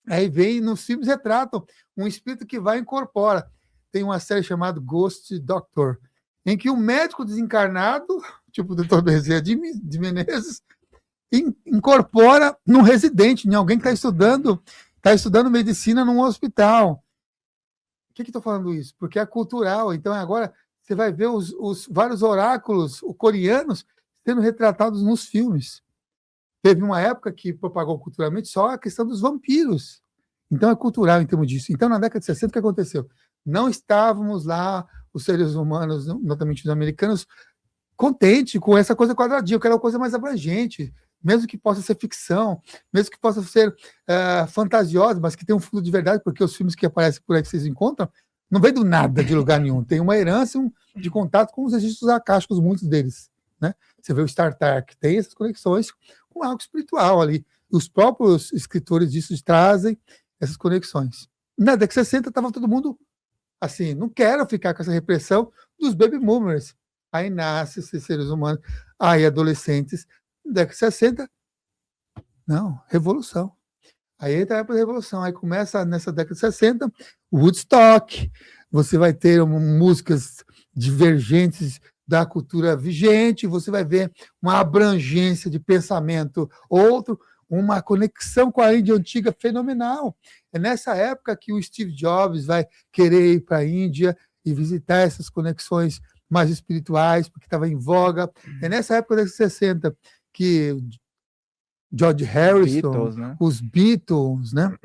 Aí vem, nos filmes retratam um espírito que vai e incorpora. Tem uma série chamada Ghost Doctor, em que um médico desencarnado, tipo o Dr. Bezerra de Menezes, incorpora num residente, em alguém que está estudando medicina num hospital. Por que estou falando isso? Porque é cultural. Então, agora, você vai ver os vários oráculos coreanos sendo retratados nos filmes. Teve uma época que propagou culturalmente só a questão dos vampiros. Então, é cultural em termos disso. Então, na década de 60, o que aconteceu? Não estávamos lá, os seres humanos, notamente os americanos, contentes com essa coisa quadradinha, eu quero uma coisa mais abrangente, mesmo que possa ser ficção, mesmo que possa ser fantasiosa, mas que tenha um fundo de verdade, porque os filmes que aparecem por aí que vocês encontram, não vem do nada, de lugar nenhum. Tem uma herança de contato com os registros acásticos, muitos deles. Né? Você vê o Star Trek, tem essas conexões com algo espiritual ali. Os próprios escritores disso trazem essas conexões. Na década de 60 estava todo mundo assim, não quero ficar com essa repressão dos baby boomers. Aí nasce esses seres humanos, aí adolescentes, na década de 60, não, revolução. Aí entra a época da revolução, aí começa nessa década de 60, o Woodstock, você vai ter músicas divergentes da cultura vigente, você vai ver uma abrangência de pensamento, uma conexão com a Índia antiga fenomenal. É nessa época que o Steve Jobs vai querer ir para a Índia e visitar essas conexões mais espirituais, porque estava em voga. É nessa época dos 60 que George Harrison, Beatles, né? os Beatles, né,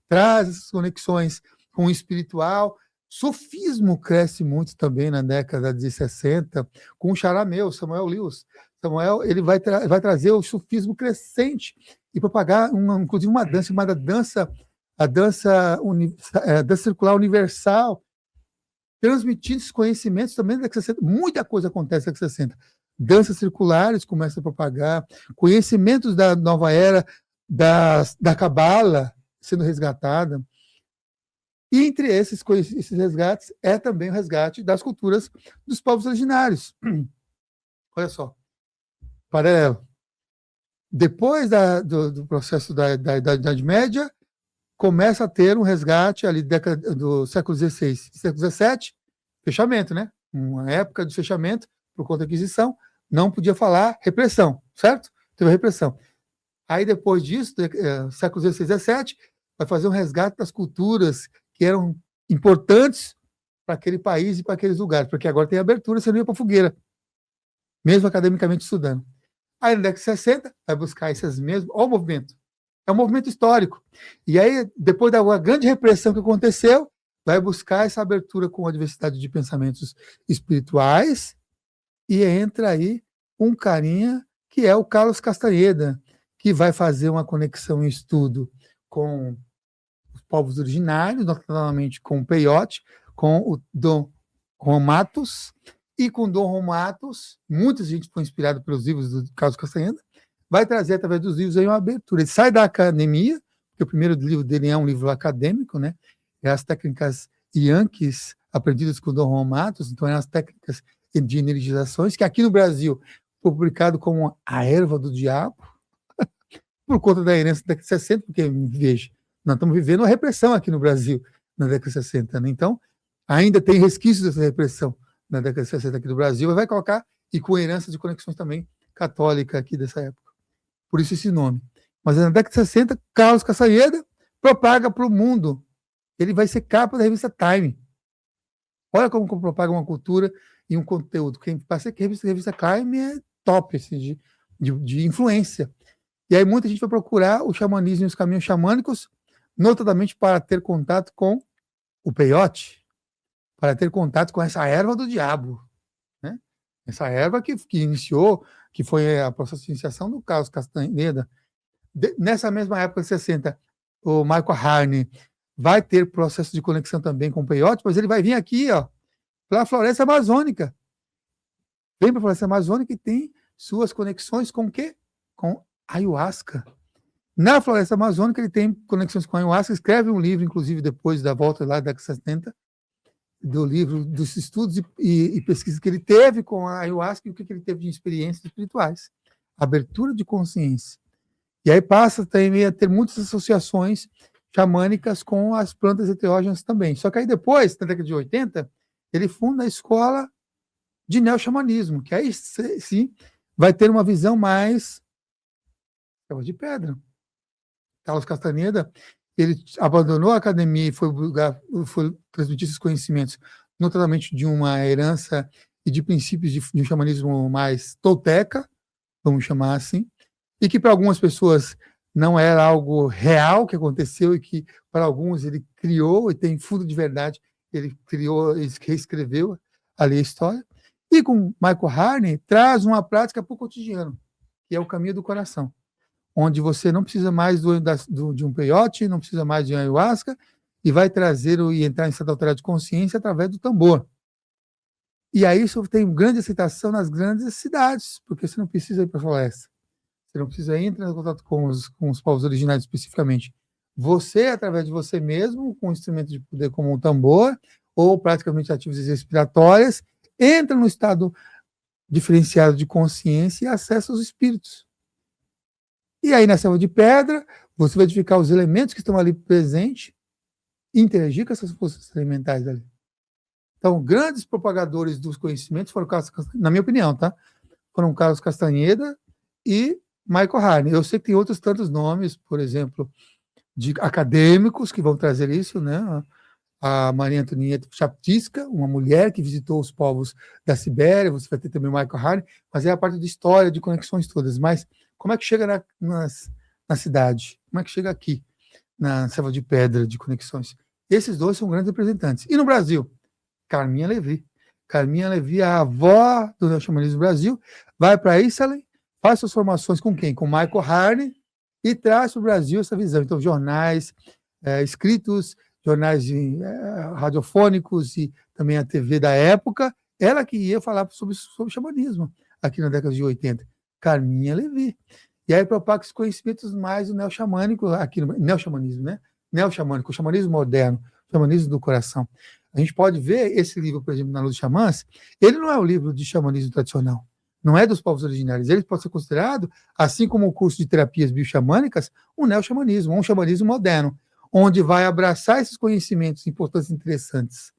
traz essas conexões com o espiritual. Sufismo cresce muito também na década de 60, com o xarameu, Samuel Lewis. Samuel ele vai trazer o sufismo crescente e propagar, inclusive, uma dança chamada a dança circular universal, transmitindo esses conhecimentos também na década de 60. Muita coisa acontece na década de 60. Danças circulares começam a propagar, conhecimentos da nova era, da Cabala sendo resgatada. E entre esses resgates é também o resgate das culturas dos povos originários. Olha só, paralelo. Depois do processo da Idade Média, começa a ter um resgate ali do século XVI, século XVII, fechamento, né? Uma época de fechamento por conta da Inquisição, não podia falar repressão, certo? Teve repressão. Aí, depois disso, século XVI e XVII, vai fazer um resgate das culturas que eram importantes para aquele país e para aqueles lugares, porque agora tem abertura, você não ia para fogueira, mesmo academicamente estudando. Aí, na década de 60, vai buscar esses mesmos... Olha o movimento. É um movimento histórico. E aí, depois da grande repressão que aconteceu, vai buscar essa abertura com a diversidade de pensamentos espirituais e entra aí um carinha que é o Carlos Castaneda, que vai fazer uma conexão em estudo com os povos originários, notadamente com o Peyote, com o Dom Juan Matos, e com o Dom Juan Matos, muita gente foi inspirada pelos livros do Carlos Castaneda, vai trazer, através dos livros, aí uma abertura. Ele sai da academia, porque o primeiro livro dele é um livro acadêmico, né? É as técnicas Yankees aprendidas com o Dom Juan Matos, então é as técnicas de energizações, que aqui no Brasil foi publicado como A Erva do Diabo, por conta da herança da década de 60, porque, veja, nós estamos vivendo uma repressão aqui no Brasil na década de 60, né? Então, ainda tem resquícios dessa repressão na década de 60 aqui no Brasil, e vai colocar, e com herança de conexões também católica aqui dessa época. Por isso esse nome. Mas na década de 60, Carlos Castaneda propaga para o mundo. Ele vai ser capa da revista Time. Olha como propaga uma cultura e um conteúdo. Quem passa aqui, a revista Time é top assim, de influência. E aí muita gente vai procurar o xamanismo e os caminhos xamânicos, notadamente para ter contato com o peyote, para ter contato com essa erva do diabo. Né? Essa erva que iniciou, que foi a processo de iniciação do Carlos Castaneda. Nessa mesma época de 60, o Michael Harney vai ter processo de conexão também com o peyote, mas ele vai vir aqui, ó, para a floresta amazônica. Vem para a floresta amazônica e tem suas conexões com o quê? Com ayahuasca. Na floresta amazônica ele tem conexões com ayahuasca, escreve um livro, inclusive depois da volta lá da década de 70, do livro, dos estudos e pesquisas que ele teve com a ayahuasca e o que ele teve de experiências espirituais. Abertura de consciência. E aí passa também a ter muitas associações xamânicas com as plantas enteógenas também. Só que aí depois, na década de 80, ele funda a escola de neoxamanismo, que aí sim vai ter uma visão mais de pedra. Carlos Castaneda, ele abandonou a academia e foi transmitir esses conhecimentos notadamente de uma herança e de princípios de um xamanismo mais tolteca, vamos chamar assim, e que para algumas pessoas não era algo real que aconteceu e que para alguns ele criou e tem fundo de verdade, ele criou, ele reescreveu ali a história. E com Michael Harney traz uma prática para o cotidiano, que é o caminho do coração, onde você não precisa mais de um peyote, não precisa mais de ayahuasca, e vai trazer e entrar em estado alterado de consciência através do tambor. E aí isso tem grande aceitação nas grandes cidades, porque você não precisa ir para a floresta. Você não precisa entrar em contato com os povos originários especificamente. Você, através de você mesmo, com um instrumento de poder como um tambor, ou praticamente atividades respiratórias, entra no estado diferenciado de consciência e acessa os espíritos. E aí, na selva de pedra, você vai verificar os elementos que estão ali presentes e interagir com essas forças elementais ali. Então, grandes propagadores dos conhecimentos foram, na minha opinião, tá? Foram Carlos Castaneda e Michael Harney. Eu sei que tem outros tantos nomes, por exemplo, de acadêmicos que vão trazer isso, né? A Maria Antonieta Chaptisca, uma mulher que visitou os povos da Sibéria, você vai ter também o Michael Harney, mas é a parte de história, de conexões todas. Mas como é que chega na cidade? Como é que chega aqui, na selva de pedra de conexões? Esses dois são grandes representantes. E no Brasil? Carminha Levi. Carminha Levi, a avó do Neoxamanismo do Brasil, vai para Israel, faz suas formações com quem? Com Michael Harney e traz para o Brasil essa visão. Então, jornais escritos, jornais radiofônicos e também a TV da época, ela que ia falar sobre xamanismo aqui na década de 80. Carminha Levi. E aí propaga os conhecimentos mais do neoxamânico, aqui no neoxamanismo, né? Neoxamânico, o xamanismo moderno, o xamanismo do coração. A gente pode ver esse livro, por exemplo, na Luz dos Xamãs, ele não é um livro de xamanismo tradicional, não é dos povos originários, ele pode ser considerado, assim como o curso de terapias bioxamânicas, um neoxamanismo, um xamanismo moderno, onde vai abraçar esses conhecimentos importantes e interessantes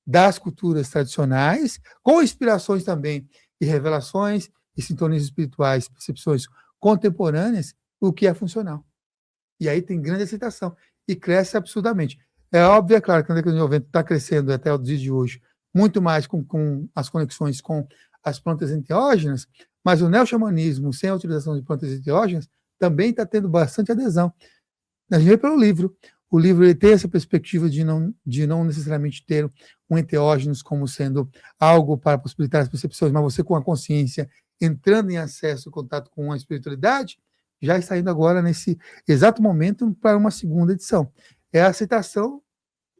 das culturas tradicionais, com inspirações também e revelações e sintonias espirituais, percepções contemporâneas, o que é funcional. E aí tem grande aceitação e cresce absurdamente. É óbvio, é claro, que na década de 90 está crescendo até o dia de hoje, muito mais com as conexões com as plantas enteógenas, mas o neoxamanismo, sem a utilização de plantas enteógenas, também está tendo bastante adesão. A gente vê pelo livro. O livro ele tem essa perspectiva de não necessariamente ter um enteógenos como sendo algo para possibilitar as percepções, mas você com a consciência entrando em acesso e contato com a espiritualidade, já está indo agora nesse exato momento para uma segunda edição. É a aceitação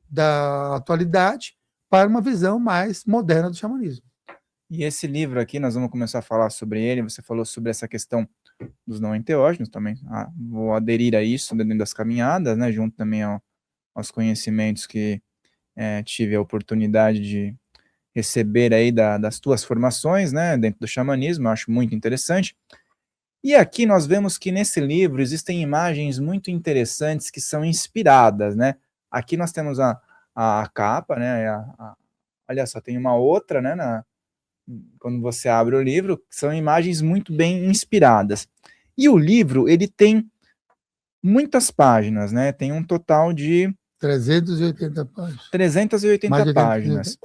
da atualidade para uma visão mais moderna do xamanismo. E esse livro aqui, nós vamos começar a falar sobre ele, você falou sobre essa questão dos não enteógenos também, vou aderir a isso dentro das caminhadas, né, junto também aos conhecimentos que tive a oportunidade de receber aí das tuas formações, né, dentro do xamanismo, eu acho muito interessante. E aqui nós vemos que nesse livro existem imagens muito interessantes que são inspiradas, né? Aqui nós temos a capa, né? Olha só, tem uma outra, né? Quando você abre o livro, são imagens muito bem inspiradas. E o livro, ele tem muitas páginas, né? Tem um total de 380 páginas. 380 páginas.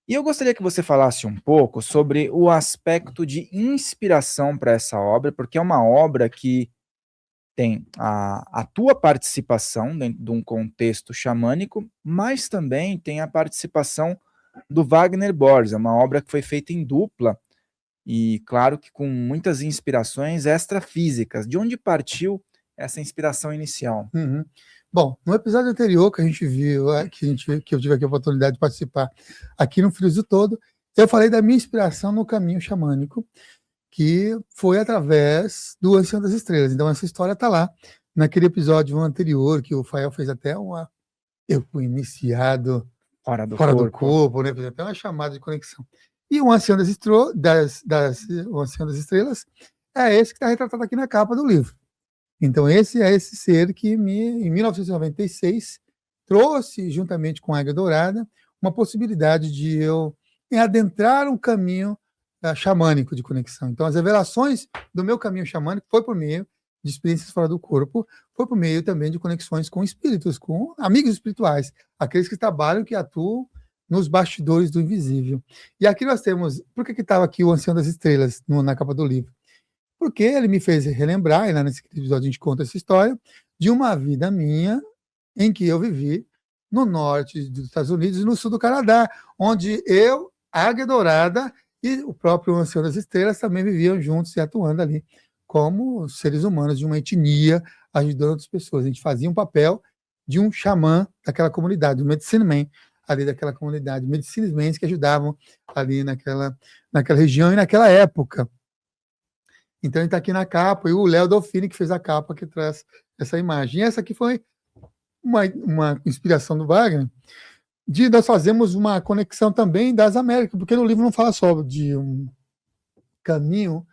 E eu gostaria que você falasse um pouco sobre o aspecto de inspiração para essa obra, porque é uma obra que tem a tua participação dentro de um contexto xamânico, mas também tem a participação do Wagner Borges, é uma obra que foi feita em dupla, e claro que com muitas inspirações extrafísicas. De onde partiu essa inspiração inicial? Uhum. Bom, no episódio anterior que a gente viu, que eu tive aqui a oportunidade de participar aqui no Friso Todo, eu falei da minha inspiração no caminho xamânico, que foi através do Ancião das Estrelas. Então essa história está lá, naquele episódio anterior, que o Fael fez até eu fui iniciado fora do corpo, né? Fez até uma chamada de conexão. E o Ancião o Ancião das Estrelas é esse que está retratado aqui na capa do livro. Então, esse é esse ser que, em 1996, trouxe, juntamente com a Águia Dourada, uma possibilidade de eu adentrar um caminho xamânico de conexão. Então, as revelações do meu caminho xamânico foi por meio de experiências fora do corpo, foi por meio também de conexões com espíritos, com amigos espirituais, aqueles que trabalham, que atuam nos bastidores do invisível. E aqui nós temos, por que estava aqui o Ancião das Estrelas na capa do livro? Porque ele me fez relembrar, e lá nesse episódio a gente conta essa história, de uma vida minha em que eu vivi no norte dos Estados Unidos e no sul do Canadá, onde eu, Águia Dourada e o próprio Ancião das Estrelas também viviam juntos e atuando ali como seres humanos de uma etnia, ajudando outras pessoas. A gente fazia um papel de um xamã daquela comunidade, um medicine man ali daquela comunidade, medicine men que ajudavam ali naquela região e naquela época. Então, ele está aqui na capa, e o Léo Dolfini que fez a capa que traz essa imagem. E essa aqui foi uma inspiração do Wagner, de nós fazemos uma conexão também das Américas, porque no livro não fala só de um caminho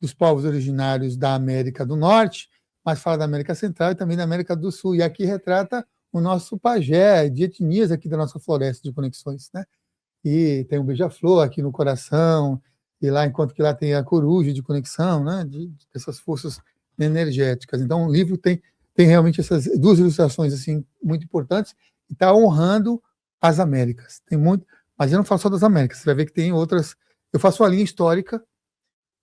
dos povos originários da América do Norte, mas fala da América Central e também da América do Sul. E aqui retrata o nosso pajé de etnias aqui da nossa floresta de conexões, né? E tem um beija-flor aqui no coração, e lá, enquanto que lá tem a coruja de conexão, né? Dessas forças energéticas. Então, o livro tem realmente essas duas ilustrações assim muito importantes e está honrando as Américas. Tem muito, mas eu não falo só das Américas. Você vai ver que tem outras. Eu faço a linha histórica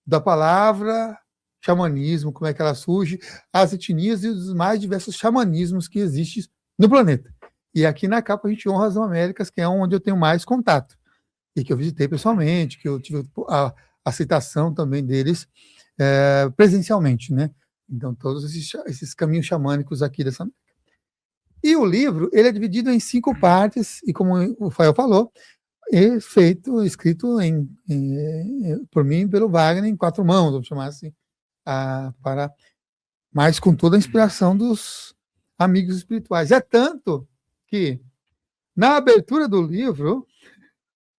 da palavra xamanismo, como é que ela surge, as etnias e os mais diversos xamanismos que existem no planeta. E aqui na capa a gente honra as Américas, que é onde eu tenho mais contato e que eu visitei pessoalmente, que eu tive a citação também deles presencialmente, né? Então, todos esses caminhos xamânicos aqui dessa América. E o livro, ele é dividido em 5 partes, e como o Fael falou, escrito por mim e pelo Wagner em 4 mãos, vamos chamar assim, mas com toda a inspiração dos amigos espirituais. É tanto que, na abertura do livro,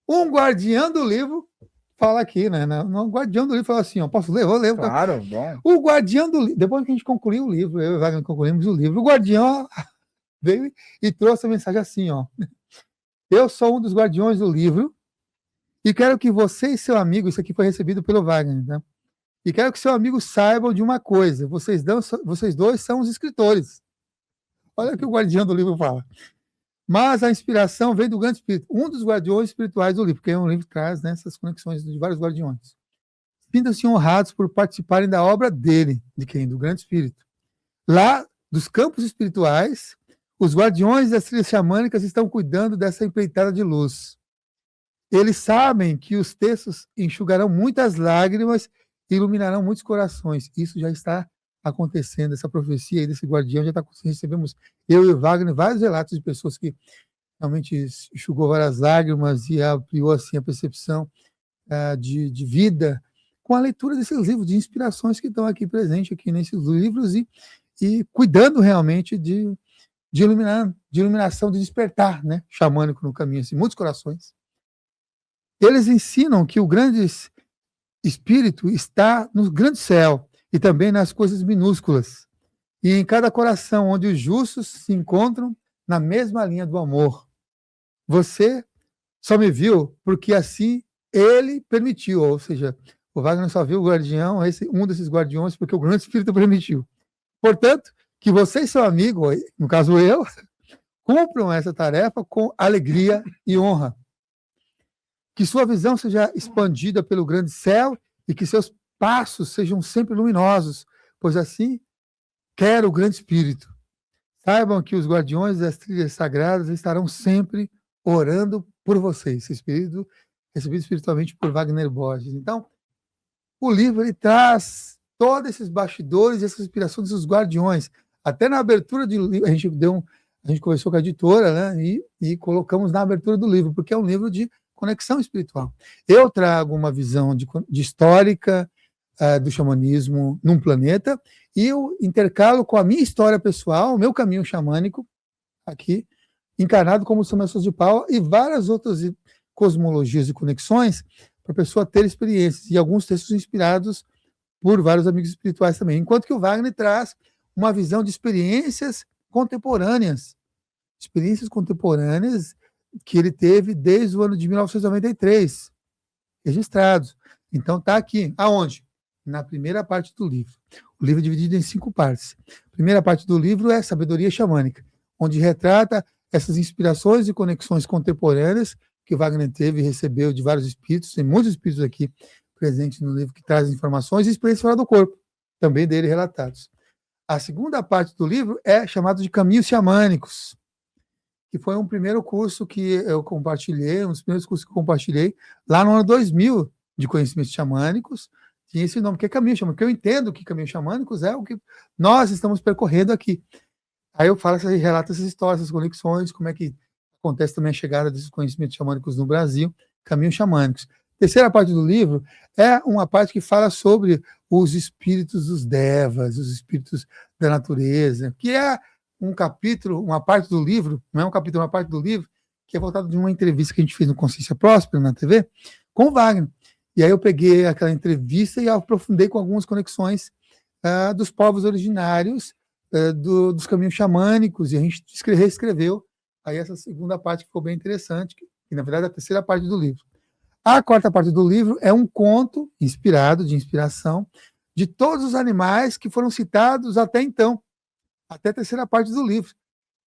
um guardião do livro fala aqui, né? O guardião do livro fala assim, ó, posso ler? Vou ler. Claro, bom. O guardião do livro, depois que a gente concluiu o livro, eu e o Wagner concluímos o livro, o guardião veio e trouxe a mensagem assim, ó. Eu sou um dos guardiões do livro e quero que você e seu amigo, isso aqui foi recebido pelo Wagner, né? E quero que seu amigo saibam de uma coisa, vocês dois são os escritores. Olha o que o guardião do livro fala. Mas a inspiração vem do Grande Espírito, um dos guardiões espirituais do livro, porque é um livro que traz, né, essas conexões de vários guardiões. Sintam-se honrados por participarem da obra dele, de quem? Do Grande Espírito. Lá, dos campos espirituais, os guardiões das trilhas xamânicas estão cuidando dessa empreitada de luz. Eles sabem que os textos enxugarão muitas lágrimas e iluminarão muitos corações. Isso já está acontecendo, essa profecia aí desse guardião já está acontecendo. Recebemos, eu e o Wagner, vários relatos de pessoas que realmente enxugou várias lágrimas e ampliou assim a percepção de vida com a leitura desses livros, de inspirações que estão aqui presentes aqui nesses livros e cuidando realmente de iluminação, de despertar, né, xamânico no caminho, assim, muitos corações. Eles ensinam que o grande espírito está no grande céu e também nas coisas minúsculas, e em cada coração onde os justos se encontram na mesma linha do amor. Você só me viu porque assim ele permitiu, ou seja, o Wagner só viu o guardião, um desses guardiões, porque o grande espírito permitiu. Portanto, que você e seu amigo, no caso eu, cumpram essa tarefa com alegria e honra. Que sua visão seja expandida pelo grande céu e que seus passos sejam sempre luminosos, pois assim quer o grande espírito. Saibam que os guardiões das trilhas sagradas estarão sempre orando por vocês. Esse espírito recebido espiritualmente por Wagner Borges. Então, o livro ele traz todos esses bastidores, essa inspiração desses guardiões. Até na abertura do livro, a gente conversou com a editora, né, e colocamos na abertura do livro, porque é um livro de conexão espiritual. Eu trago uma visão de histórica do xamanismo num planeta e eu intercalo com a minha história pessoal, o meu caminho xamânico, aqui, encarnado como São Mestre de Paula e várias outras cosmologias e conexões para a pessoa ter experiências e alguns textos inspirados por vários amigos espirituais também. Enquanto que o Wagner traz uma visão de experiências contemporâneas que ele teve desde o ano de 1993, registrados. Então está aqui. Aonde? Na primeira parte do livro. O livro é dividido em 5 partes. A primeira parte do livro é Sabedoria Xamânica, onde retrata essas inspirações e conexões contemporâneas que o Wagner teve e recebeu de vários espíritos, tem muitos espíritos aqui presentes no livro que trazem informações, e experiências fora do corpo, também dele relatados. A segunda parte do livro é chamado de Caminhos Xamânicos, que foi um primeiro curso que eu compartilhei, um dos primeiros cursos que eu compartilhei lá no ano 2000 de conhecimentos xamânicos, tinha esse nome, que é Caminho Xamânico, porque eu entendo que Caminhos Xamânicos é o que nós estamos percorrendo aqui. Aí eu falo, relato essas histórias, essas conexões, como é que acontece também a chegada desses conhecimentos xamânicos no Brasil, Caminhos Xamânicos. Terceira parte do livro é uma parte que fala sobre os espíritos dos devas, os espíritos da natureza, que é um capítulo, uma parte do livro, não é um capítulo, uma parte do livro, que é voltado de uma entrevista que a gente fez no Consciência Próspera, na TV, com o Wagner. E aí eu peguei aquela entrevista e aprofundei com algumas conexões dos povos originários, dos caminhos xamânicos, e a gente reescreveu aí essa segunda parte, que ficou bem interessante, que na verdade é a terceira parte do livro. A quarta parte do livro é um conto inspirado, de inspiração, de todos os animais que foram citados até então, até a terceira parte do livro.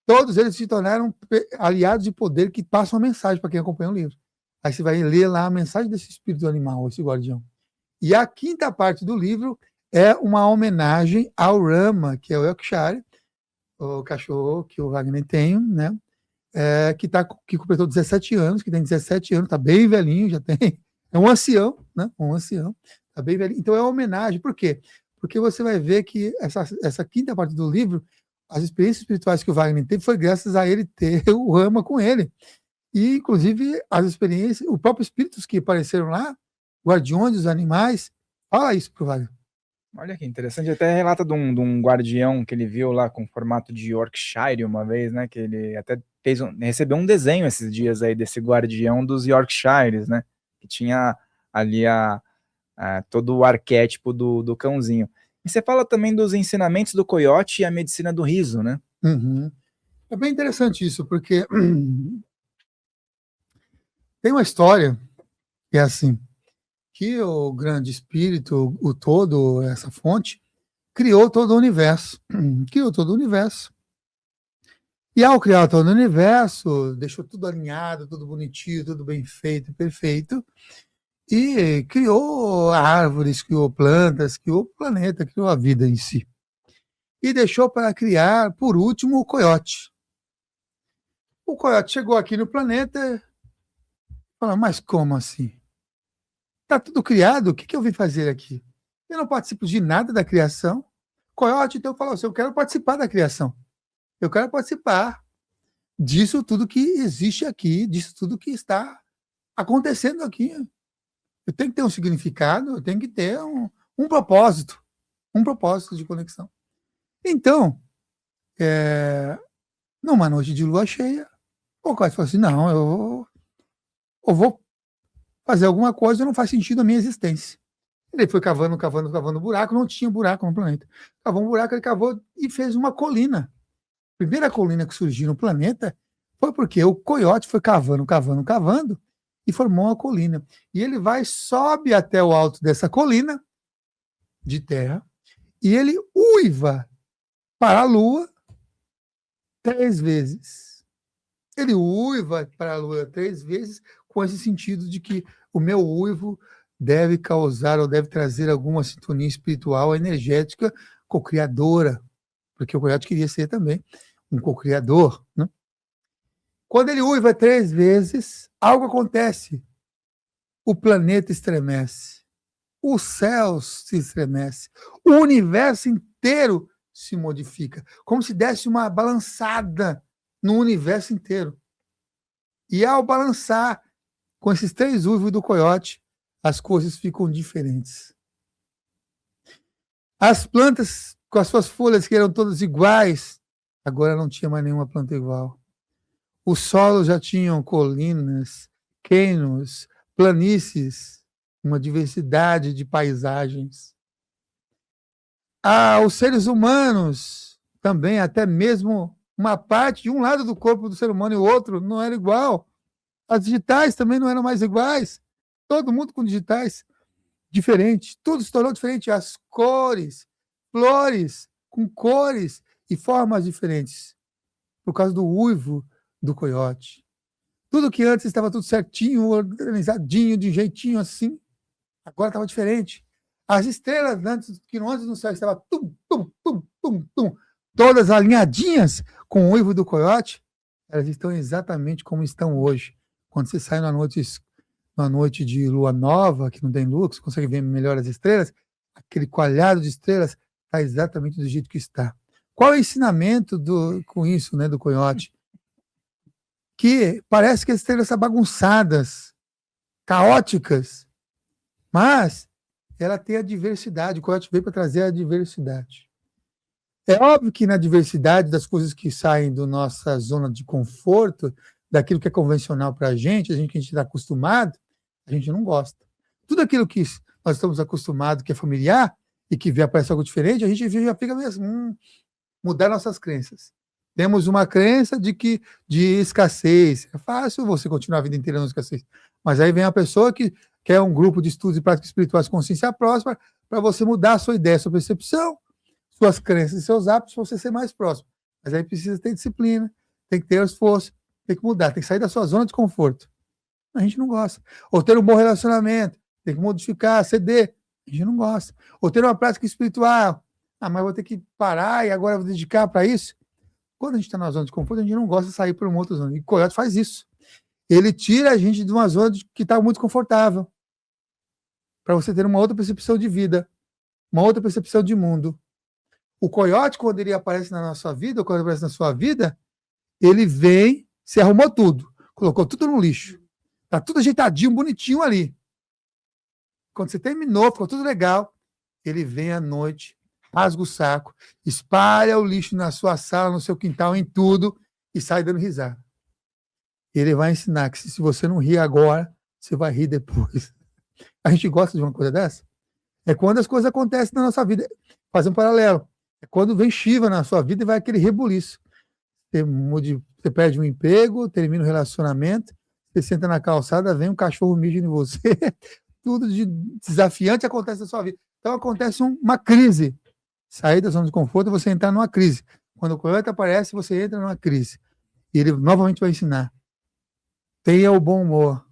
Todos eles se tornaram aliados de poder que passam a mensagem para quem acompanha o livro. Aí você vai ler lá a mensagem desse espírito animal, esse guardião. E a quinta parte do livro é uma homenagem ao Rama, que é o Yorkshire, o cachorro que o Wagner tem, né? Que completou 17 anos, que tem 17 anos, está bem velhinho, já tem. É um ancião, né? Um ancião, está bem velhinho. Então é uma homenagem. Por quê? Porque você vai ver que essa quinta parte do livro, as experiências espirituais que o Wagner teve foi graças a ele ter o Rama com ele. E, inclusive, as experiências, os próprios espíritos que apareceram lá, guardiões dos animais, fala isso para o Wagner. Olha que interessante, até relata de um guardião que ele viu lá com formato de Yorkshire uma vez, né, que ele até recebeu um desenho esses dias aí desse guardião dos Yorkshires, né, que tinha ali todo o arquétipo do cãozinho. E você fala também dos ensinamentos do coiote e a medicina do riso, né? Uhum. É bem interessante isso, porque tem uma história que é assim, que o grande espírito, o todo, essa fonte, criou todo o universo. Criou todo o universo. E ao criar todo o universo, deixou tudo alinhado, tudo bonitinho, tudo bem feito, perfeito. E criou árvores, criou plantas, criou o planeta, criou a vida em si. E deixou para criar, por último, o coiote. O coiote chegou aqui no planeta e falou, mas como assim? Está tudo criado, o que eu vim fazer aqui? Eu não participo de nada da criação. Coiote, então, falou assim, eu quero participar da criação. Eu quero participar disso tudo que existe aqui, disso tudo que está acontecendo aqui. Eu tenho que ter um significado, eu tenho que ter um propósito de conexão. Então, numa noite de lua cheia, o Coiote falou assim, não, eu vou fazer alguma coisa, não faz sentido a minha existência. Ele foi cavando buraco, não tinha buraco no planeta. Cavou um buraco, ele cavou e fez uma colina. A primeira colina que surgiu no planeta foi porque o coiote foi cavando e formou uma colina. E ele sobe até o alto dessa colina de terra e ele uiva para a lua 3 vezes. Ele uiva para a lua 3 vezes com esse sentido de que o meu uivo deve causar ou deve trazer alguma sintonia espiritual, energética, co-criadora, porque o coiote queria ser também um co-criador, né? Quando ele uiva 3 vezes, algo acontece. O planeta estremece, o céu se estremece, o universo inteiro se modifica, como se desse uma balançada no universo inteiro. E ao balançar com esses 3 uivos do coiote, as coisas ficam diferentes. As plantas, com as suas folhas que eram todas iguais, agora não tinha mais nenhuma planta igual. Os solos já tinham colinas, cânions, planícies, uma diversidade de paisagens. Os seres humanos também, até mesmo uma parte de um lado do corpo do ser humano e o outro não era igual. As digitais também não eram mais iguais. Todo mundo com digitais diferentes. Tudo se tornou diferente. As cores, flores com cores e formas diferentes. Por causa do uivo do coiote. Tudo que antes estava tudo certinho, organizadinho, de jeitinho assim, agora estava diferente. As estrelas, antes no céu, estavam tum, tum, tum, tum, tum, todas alinhadinhas com o uivo do coiote, elas estão exatamente como estão hoje. Quando você sai numa noite de lua nova, que não tem lua, que você consegue ver melhor as estrelas, aquele coalhado de estrelas está exatamente do jeito que está. Qual é o ensinamento com isso, né, do coiote? Que parece que as estrelas são bagunçadas, caóticas, mas ela tem a diversidade. O coiote veio para trazer a diversidade. É óbvio que na diversidade das coisas que saem da nossa zona de conforto, daquilo que é convencional para a gente que a gente está acostumado, a gente não gosta. Tudo aquilo que nós estamos acostumados, que é familiar, e que aparece algo diferente, a gente já fica mesmo, mudar nossas crenças. Temos uma crença de escassez. É fácil você continuar a vida inteira na escassez. Mas aí vem a pessoa que quer um grupo de estudos e práticas espirituais consciência próxima para você mudar a sua ideia, a sua percepção, suas crenças e seus hábitos para você ser mais próximo. Mas aí precisa ter disciplina, tem que ter esforço, tem que mudar, tem que sair da sua zona de conforto. A gente não gosta. Ou ter um bom relacionamento, tem que modificar, ceder. A gente não gosta. Ou ter uma prática espiritual. Mas vou ter que parar e agora vou dedicar para isso. Quando a gente está na zona de conforto, a gente não gosta de sair para uma outra zona. E o coiote faz isso. Ele tira a gente de uma zona que está muito confortável, para você ter uma outra percepção de vida, uma outra percepção de mundo. O coiote, quando ele aparece na nossa vida, ou quando ele aparece na sua vida, ele vem, se arrumou tudo, colocou tudo no lixo. Está tudo ajeitadinho, bonitinho ali. Quando você terminou, ficou tudo legal, ele vem à noite, rasga o saco, espalha o lixo na sua sala, no seu quintal, em tudo, e sai dando risada. Ele vai ensinar que se você não rir agora, você vai rir depois. A gente gosta de uma coisa dessa? É quando as coisas acontecem na nossa vida. Faz um paralelo. É quando vem Shiva na sua vida e vai aquele rebuliço. Você perde um emprego, termina o relacionamento, você senta na calçada, vem um cachorro mija em você, tudo de desafiante acontece na sua vida. Então acontece uma crise. Sair da zona de conforto, você entrar numa crise. Quando o coiote aparece, você entra numa crise. E ele novamente vai ensinar. Tenha o bom humor.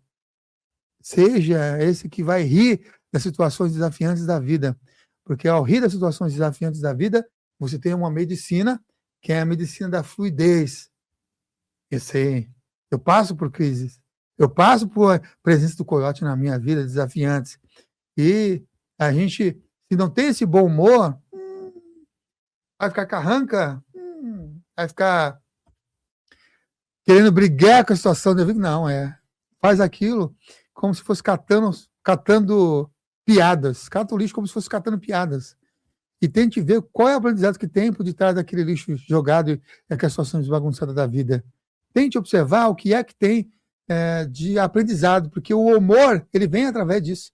Seja esse que vai rir das situações desafiantes da vida. Porque ao rir das situações desafiantes da vida, você tem uma medicina, que é a medicina da fluidez. Eu passo por crises. Eu passo por presença do coiote na minha vida, desafiantes. E a gente, se não tem esse bom humor, vai ficar carranca, vai ficar querendo brigar com a situação da vida. Não, faz aquilo como se fosse catando piadas. Cata o lixo como se fosse catando piadas. E tente ver qual é o aprendizado que tem por detrás daquele lixo jogado e aquelas situações bagunçadas da vida. Tente observar o que é que tem de aprendizado, porque o humor, ele vem através disso.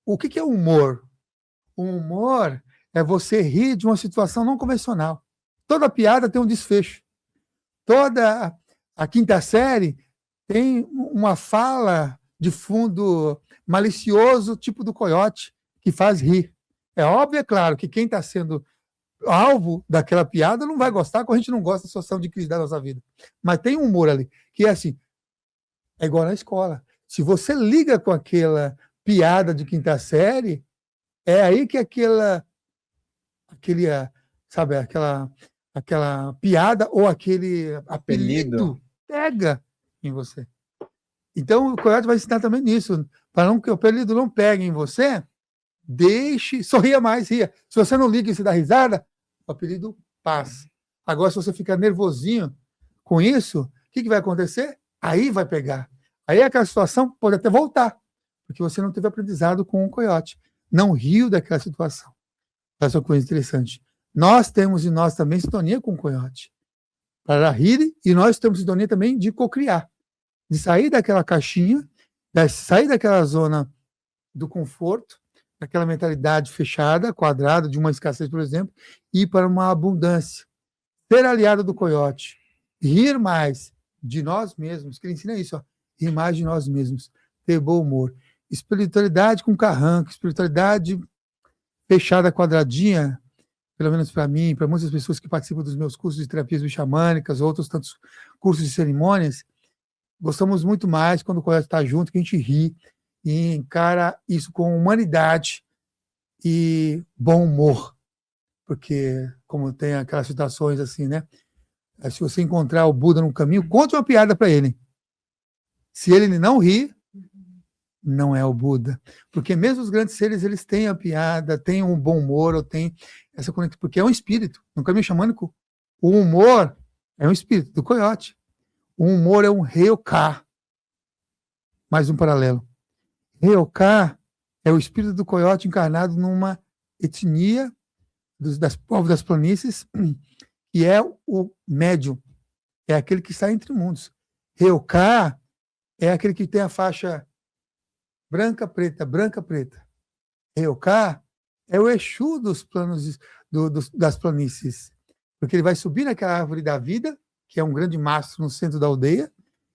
O que é o humor? O humor é você rir de uma situação não convencional. Toda piada tem um desfecho. Toda a quinta série tem uma fala de fundo malicioso, tipo do coiote, que faz rir. É óbvio, é claro, que quem está sendo alvo daquela piada não vai gostar, como a gente não gosta da situação de crise da nossa vida. Mas tem um humor ali, que é assim, é igual na escola. Se você liga com aquela piada de quinta série, é aí que aquela piada ou aquele apelido pega em você. Então, o coiote vai ensinar também nisso. Para não que o apelido não pegue em você, sorria mais, ria. Se você não liga e se dá risada, o apelido passa. Agora, se você ficar nervosinho com isso, o que vai acontecer? Aí vai pegar. Aí aquela situação pode até voltar, porque você não teve aprendizado com o coiote. Não riu daquela situação. Essa coisa interessante. Nós temos em nós também sintonia com o coiote. Para rir, e nós temos sintonia também de cocriar. De sair daquela caixinha, de sair daquela zona do conforto, daquela mentalidade fechada, quadrada, de uma escassez, por exemplo, e ir para uma abundância. Ser aliado do coiote. Rir mais de nós mesmos, que ele ensina isso, rir mais de nós mesmos. Ter bom humor. Espiritualidade com carranco, espiritualidade fechada, quadradinha, pelo menos para mim, para muitas pessoas que participam dos meus cursos de terapias xamânicas, outros tantos cursos de cerimônias, gostamos muito mais quando o coiote está junto, que a gente ri e encara isso com humanidade e bom humor, porque como tem aquelas situações assim, né? Se você encontrar o Buda no caminho, conte uma piada para ele. Se ele não rir, não é o Buda. Porque mesmo os grandes seres, eles têm a piada, têm um bom humor, ou têm essa conexão, porque é um espírito. No caminho xamânico, o humor é um espírito do coiote. O humor é um Ryoka. Mais um paralelo. Ryoka é o espírito do coiote encarnado numa etnia das povos das planícies, que é o médium, é aquele que está entre mundos. Ryoka é aquele que tem a faixa branca, preta, branca, preta. Ryoka é o Exu dos planos das planícies, porque ele vai subir naquela árvore da vida, que é um grande mastro no centro da aldeia,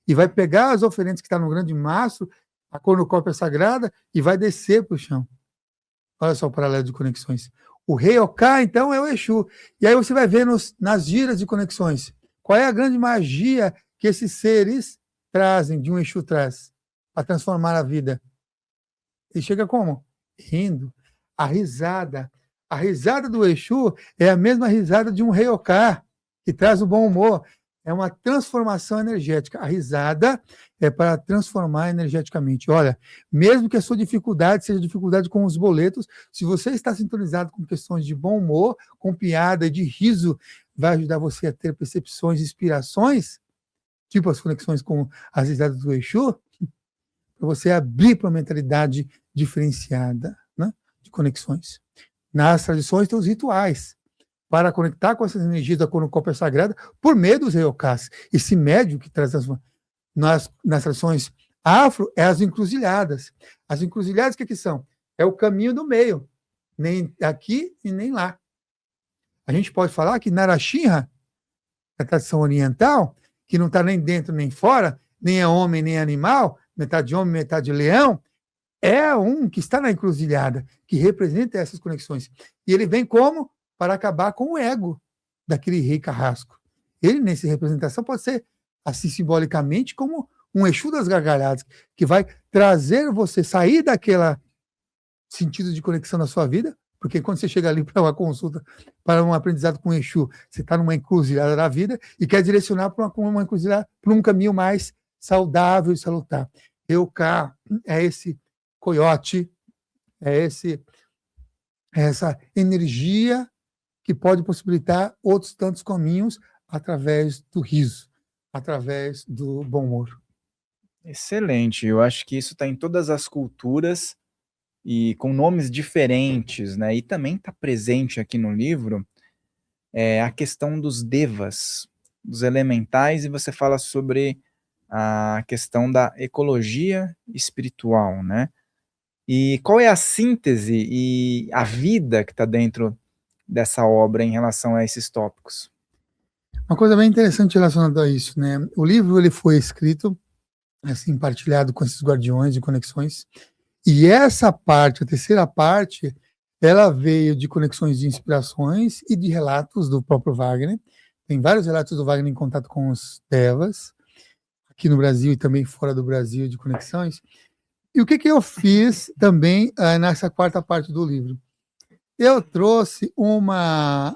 e vai pegar as oferendas que estão no grande mastro, a cornucópia sagrada, e vai descer para o chão. Olha só o paralelo de conexões. O Ryoka, então, é o Exu. E aí você vai ver nas giras de conexões. Qual é a grande magia que esses seres trazem, de um Exu traz, para transformar a vida? Ele chega como? Rindo. A risada do Exu é a mesma risada de um Ryoka, que traz o bom humor. É uma transformação energética. A risada é para transformar energeticamente. Olha, mesmo que a sua dificuldade seja dificuldade com os boletos, se você está sintonizado com questões de bom humor, com piada e de riso, vai ajudar você a ter percepções, inspirações, tipo as conexões com as risadas do Exu, para você abrir para uma mentalidade diferenciada, né, de conexões. Nas tradições tem os rituais para conectar com essas energias da cornucópia sagrada por meio dos Ryokas. Esse médium que traz nas tradições afro é as encruzilhadas. As encruzilhadas, o que são? É o caminho do meio, nem aqui e nem lá. A gente pode falar que Narashinha, a tradição oriental, que não está nem dentro nem fora, nem é homem nem animal, metade homem, metade leão, é um que está na encruzilhada, que representa essas conexões. E ele vem como? Para acabar com o ego daquele rei carrasco. Ele, nessa representação, pode ser, assim simbolicamente, como um Exu das gargalhadas, que vai trazer você, sair daquele sentido de conexão na sua vida, porque quando você chega ali para uma consulta, para um aprendizado com o Exu, você está numa encruzilhada da vida e quer direcionar para uma encruzilhada, para um caminho mais saudável e salutar. Ryoka é esse coiote, é essa energia que pode possibilitar outros tantos caminhos através do riso, através do bom humor. Excelente, eu acho que isso está em todas as culturas e com nomes diferentes, né? E também está presente aqui no livro a questão dos devas, dos elementais, e você fala sobre a questão da ecologia espiritual, né? E qual é a síntese e a vida que está dentro dessa obra em relação a esses tópicos? Uma coisa bem interessante relacionada a isso, né? O livro ele foi escrito, assim, partilhado com esses guardiões de conexões, e essa parte, a terceira parte, ela veio de conexões de inspirações e de relatos do próprio Wagner. Tem vários relatos do Wagner em contato com os devas, aqui no Brasil e também fora do Brasil, de conexões. E o que eu fiz também nessa quarta parte do livro? Eu trouxe uma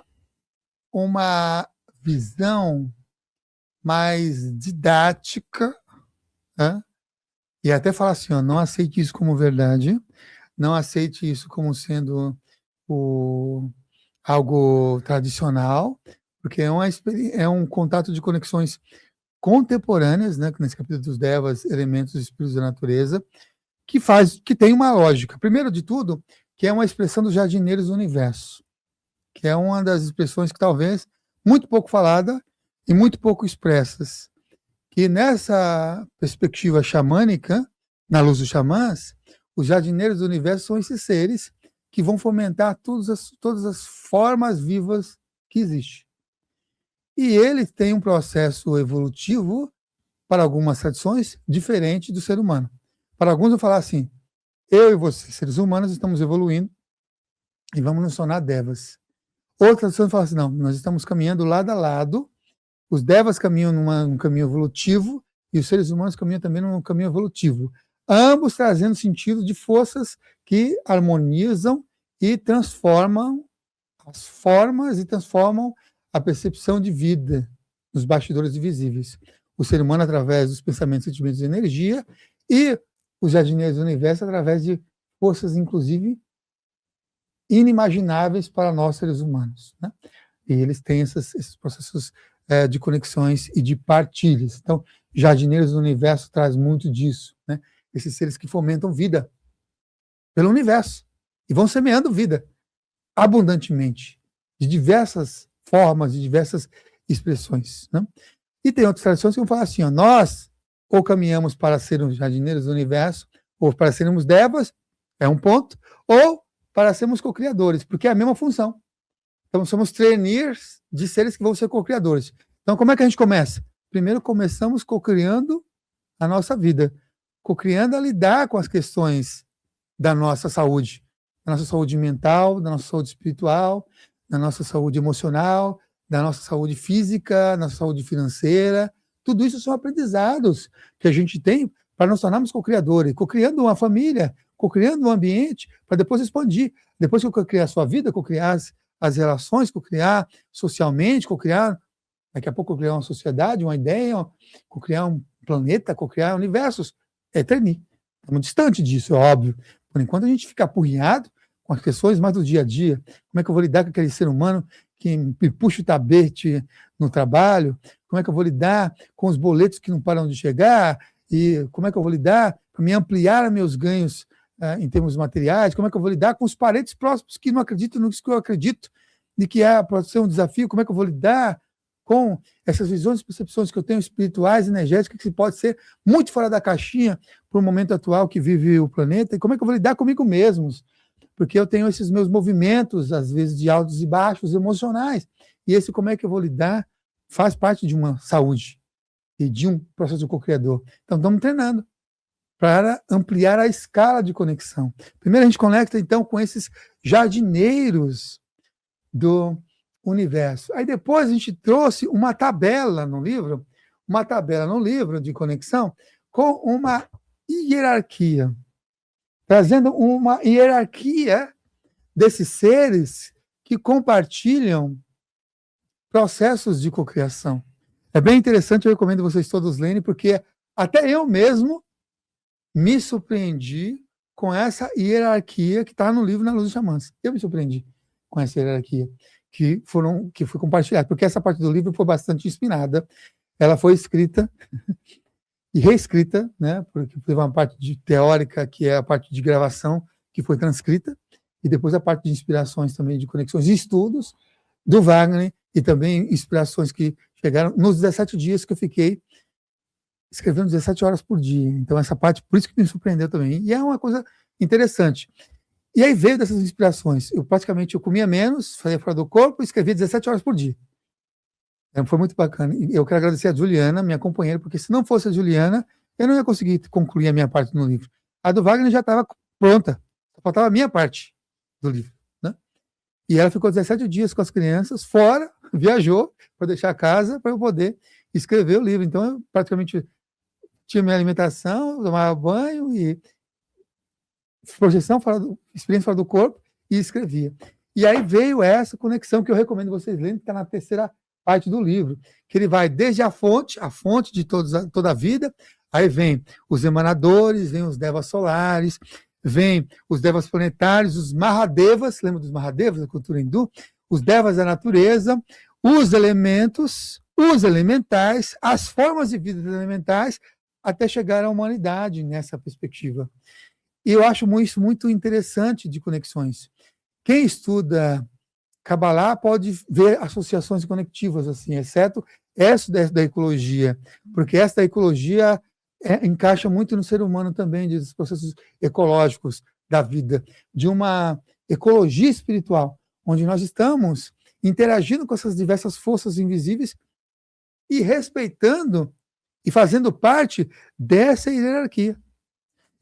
visão mais didática, né? E até falar assim, ó, não aceite isso como verdade, não aceite isso como sendo algo tradicional, porque é um contato de conexões contemporâneas, né, nesse capítulo dos devas, elementos e espíritos da natureza, que tem uma lógica. Primeiro de tudo, que é uma expressão dos jardineiros do universo, que é uma das expressões que talvez muito pouco falada e muito pouco expressas, que nessa perspectiva xamânica, na luz dos xamãs, os jardineiros do universo são esses seres que vão fomentar todas as formas vivas que existem. E eles têm um processo evolutivo, para algumas tradições, diferente do ser humano. Para alguns, eu vou falar assim, eu e você, seres humanos, estamos evoluindo e vamos nos tornar devas. Outras tradições falam assim, não, nós estamos caminhando lado a lado, os devas caminham num caminho evolutivo e os seres humanos caminham também num caminho evolutivo, ambos trazendo sentido de forças que harmonizam e transformam as formas e transformam a percepção de vida nos bastidores invisíveis. O ser humano através dos pensamentos, sentimentos e energia, e os jardineiros do universo através de forças, inclusive, inimagináveis para nós, seres humanos, né? E eles têm esses processos de conexões e de partilhas. Então, Jardineiros do Universo traz muito disso, né? Esses seres que fomentam vida pelo universo e vão semeando vida abundantemente, de diversas formas, de diversas expressões, né? E tem outras tradições que vão falar assim, ó, nós ou caminhamos para sermos jardineiros do universo, ou para sermos devas, é um ponto, ou para sermos co-criadores, porque é a mesma função. Então, somos trainees de seres que vão ser co-criadores. Então, como é que a gente começa? Primeiro, começamos co-criando a nossa vida, co-criando a lidar com as questões da nossa saúde mental, da nossa saúde espiritual, da nossa saúde emocional, da nossa saúde física, da nossa saúde financeira. Tudo isso são aprendizados que a gente tem para nos tornarmos co-criadores, co-criando uma família, co-criando um ambiente, para depois expandir. Depois que eu co-criar a sua vida, co-criar as relações, co-criar socialmente, co-criar, daqui a pouco, co-criar uma sociedade, uma ideia, co-criar um planeta, co-criar universos. É trainee. Estamos distante disso, é óbvio. Por enquanto, a gente fica apurrinhado com as questões mais do dia a dia. Como é que eu vou lidar com aquele ser humano que me puxa o tapete no trabalho? Como é que eu vou lidar com os boletos que não param de chegar? E como é que eu vou lidar para me ampliar meus ganhos em termos materiais? Como é que eu vou lidar com os parentes próximos que não acreditam no que eu acredito, de que pode ser um desafio? Como é que eu vou lidar com essas visões e percepções que eu tenho espirituais, energéticas, que pode ser muito fora da caixinha para o momento atual que vive o planeta? E como é que eu vou lidar comigo mesmo? Porque eu tenho esses meus movimentos, às vezes, de altos e baixos emocionais. E esse como é que eu vou lidar faz parte de uma saúde e de um processo de co-criador. Então, estamos treinando para ampliar a escala de conexão. Primeiro, a gente conecta, então, com esses jardineiros do universo. Aí, depois, a gente trouxe uma tabela no livro de conexão, com uma hierarquia, trazendo uma hierarquia desses seres que compartilham processos de cocriação. É bem interessante, eu recomendo vocês todos lerem, porque até eu mesmo me surpreendi com essa hierarquia que está no livro Na Luz dos Xamãs. Eu me surpreendi com essa hierarquia que foi compartilhada, porque essa parte do livro foi bastante inspirada. Ela foi escrita e reescrita, né, porque teve uma parte teórica, que é a parte de gravação, que foi transcrita, e depois a parte de inspirações também, de conexões e estudos do Wagner, e também inspirações que chegaram nos 17 dias que eu fiquei escrevendo 17 horas por dia. Então, essa parte, por isso que me surpreendeu também. E é uma coisa interessante. E aí veio dessas inspirações. Eu comia menos, fazia fora do corpo e escrevia 17 horas por dia. Foi muito bacana. Eu quero agradecer a Juliana, minha companheira, porque se não fosse a Juliana, eu não ia conseguir concluir a minha parte no livro. A do Wagner já estava pronta, só faltava a minha parte do livro, né? E ela ficou 17 dias com as crianças, fora, viajou para deixar a casa para eu poder escrever o livro. Então, eu praticamente tinha minha alimentação, tomava banho e projeção, experiência fora do corpo, e escrevia. E aí veio essa conexão que eu recomendo vocês lerem, que está na terceira parte do livro, que ele vai desde a fonte de toda a vida, aí vem os emanadores, vem os devas solares, vem os devas planetários, os Mahadevas, lembra dos Mahadevas da cultura hindu? Os devas da natureza, os elementos, os elementais, as formas de vida elementais, até chegar à humanidade nessa perspectiva. E eu acho isso muito interessante de conexões. Quem estuda Kabbalah pode ver associações conectivas, assim, exceto essa da ecologia, porque essa da ecologia encaixa muito no ser humano também, dos processos ecológicos da vida, de uma ecologia espiritual, onde nós estamos interagindo com essas diversas forças invisíveis e respeitando e fazendo parte dessa hierarquia.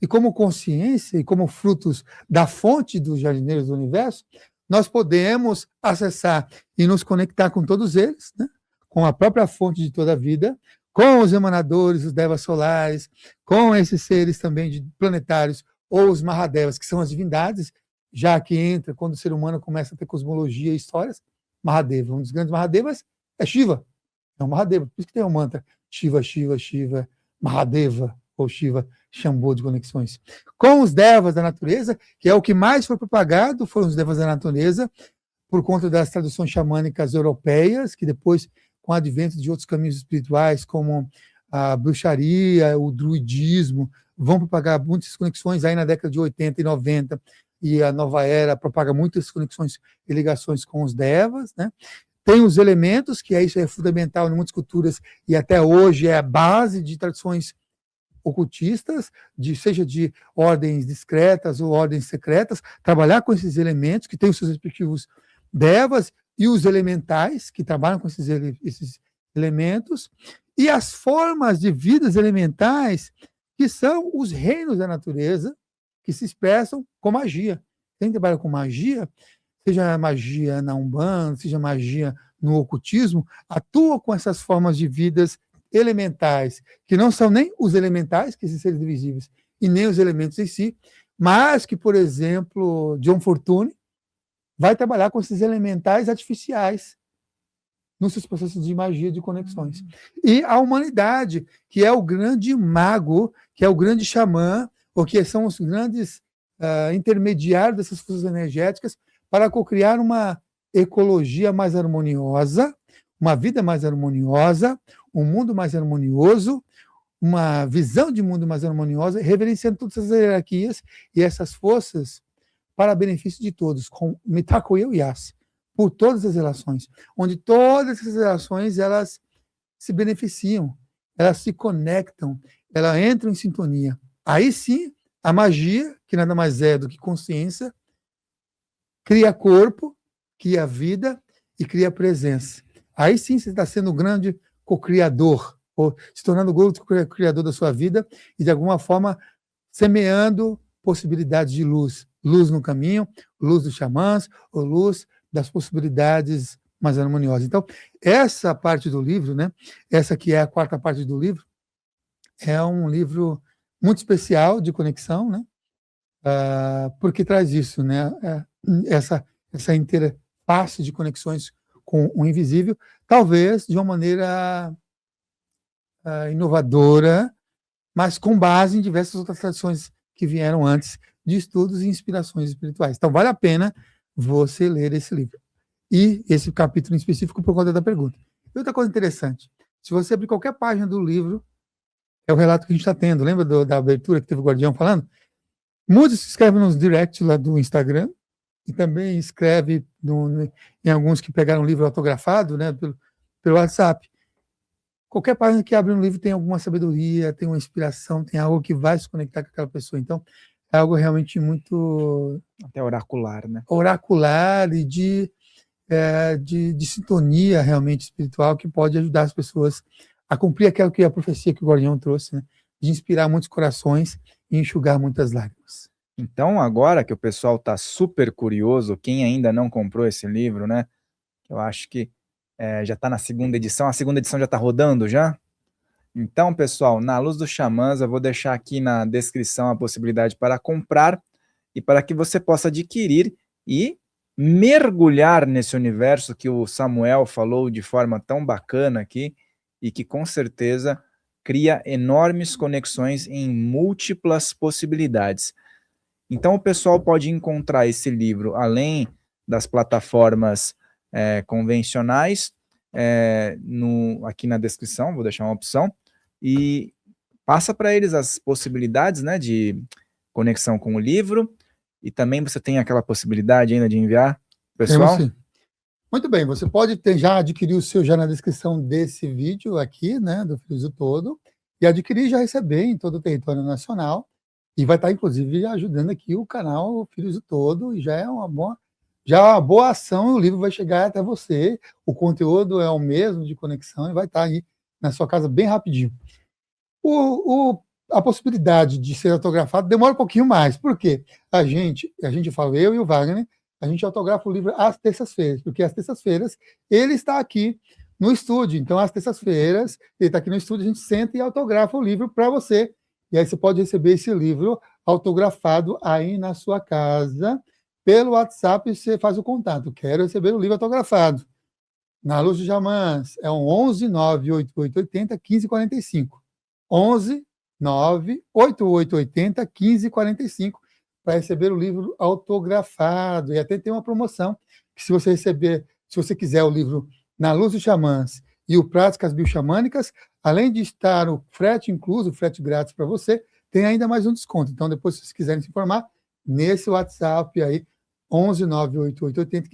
E como consciência e como frutos da fonte dos jardineiros do universo, nós podemos acessar e nos conectar com todos eles, né? Com a própria fonte de toda a vida, com os emanadores, os devas solares, com esses seres também planetários, ou os Mahadevas, que são as divindades, já que entra, quando o ser humano começa a ter cosmologia e histórias, Mahadeva, um dos grandes Mahadevas é Shiva, é um Mahadeva, por isso que tem o mantra Shiva, Shiva, Shiva, Mahadeva, ou Shiva, Shambhu de conexões. Com os devas da natureza, que é o que mais foi propagado, foram os devas da natureza, por conta das traduções xamânicas europeias, que depois, com o advento de outros caminhos espirituais, como a bruxaria, o druidismo, vão propagar muitas conexões aí na década de 80 e 90, e a nova era propaga muitas conexões e ligações com os devas, né? Tem os elementos, que isso é fundamental em muitas culturas, e até hoje é a base de tradições ocultistas, seja de ordens discretas ou ordens secretas, trabalhar com esses elementos, que têm os seus respectivos devas, e os elementais, que trabalham com esses elementos, e as formas de vidas elementais, que são os reinos da natureza, que se expressam com magia. Quem trabalha com magia, seja magia na Umbanda, seja magia no ocultismo, atua com essas formas de vidas elementais, que não são nem os elementais, que são seres invisíveis, e nem os elementos em si, mas que, por exemplo, John Fortune vai trabalhar com esses elementais artificiais nos seus processos de magia de conexões. E a humanidade, que é o grande mago, que é o grande xamã, ou que são os grandes intermediários dessas forças energéticas, para cocriar uma ecologia mais harmoniosa, uma vida mais harmoniosa, um mundo mais harmonioso, uma visão de mundo mais harmoniosa, reverenciando todas essas hierarquias e essas forças para benefício de todos, com Mitakuyo Yas, por todas as relações, onde todas essas relações elas se beneficiam, elas se conectam, elas entram em sintonia. Aí sim, a magia, que nada mais é do que consciência, cria corpo, cria vida e cria presença. Aí sim você está sendo o grande co-criador, ou se tornando o grande co-criador da sua vida e, de alguma forma, semeando possibilidades de luz. Luz no caminho, luz dos xamãs, ou luz das possibilidades mais harmoniosas. Então, essa parte do livro, né, essa que é a quarta parte do livro, é um livro muito especial de conexão, né, porque traz isso, né, essa interface de conexões com o invisível, talvez de uma maneira inovadora, mas com base em diversas outras tradições que vieram antes de estudos e inspirações espirituais. Então, vale a pena você ler esse livro. E esse capítulo em específico por conta da pergunta. E outra coisa interessante, se você abrir qualquer página do livro, é o relato que a gente está tendo. Lembra da abertura que teve o Guardião falando? Muitos se escrevem nos direct lá do Instagram, e também escreve em alguns que pegaram um livro autografado, né, pelo WhatsApp. Qualquer página que abre um livro tem alguma sabedoria, tem uma inspiração, tem algo que vai se conectar com aquela pessoa. Então, é algo realmente muito... Até oracular, né? Oracular e de sintonia realmente espiritual, que pode ajudar as pessoas a cumprir aquela que é a profecia que o Guardião trouxe, né, de inspirar muitos corações e enxugar muitas lágrimas. Então, agora que o pessoal está super curioso, quem ainda não comprou esse livro, né? Eu acho que já está na segunda edição. A segunda edição já está rodando já? Então, pessoal, na Luz dos Xamãs, eu vou deixar aqui na descrição a possibilidade para comprar e para que você possa adquirir e mergulhar nesse universo que o Samuel falou de forma tão bacana aqui e que com certeza cria enormes conexões em múltiplas possibilidades. Então o pessoal pode encontrar esse livro, além das plataformas convencionais, aqui na descrição, vou deixar uma opção, e passa para eles as possibilidades, né, de conexão com o livro, e também você tem aquela possibilidade ainda de enviar, pessoal? Sim. Muito bem, você pode já adquirir o seu já na descrição desse vídeo aqui, né, do Filhos do Todo, e adquirir e já receber em todo o território nacional, e vai estar, inclusive, ajudando aqui o canal Filhos do Todo, e já é uma boa ação, e o livro vai chegar até você, o conteúdo é o mesmo de conexão, e vai estar aí na sua casa bem rapidinho. A possibilidade de ser autografado demora um pouquinho mais, porque a gente fala, eu e o Wagner, a gente autografa o livro às terças-feiras, porque às terças-feiras ele está aqui no estúdio. Então, às terças-feiras, ele está aqui no estúdio, a gente senta e autografa o livro para você. E aí você pode receber esse livro autografado aí na sua casa. Pelo WhatsApp, você faz o contato. Quero receber o livro autografado. Na Luz dos Xamãs, é um 11 98880 1545. 11 98880 1545 para receber o livro autografado. E até tem uma promoção que se você quiser o livro Na Luz dos Xamãs e o Práticas Bioxamânicas, além de estar o frete incluso, o frete grátis para você, tem ainda mais um desconto. Então, depois, se vocês quiserem se informar, nesse WhatsApp aí, 11 98880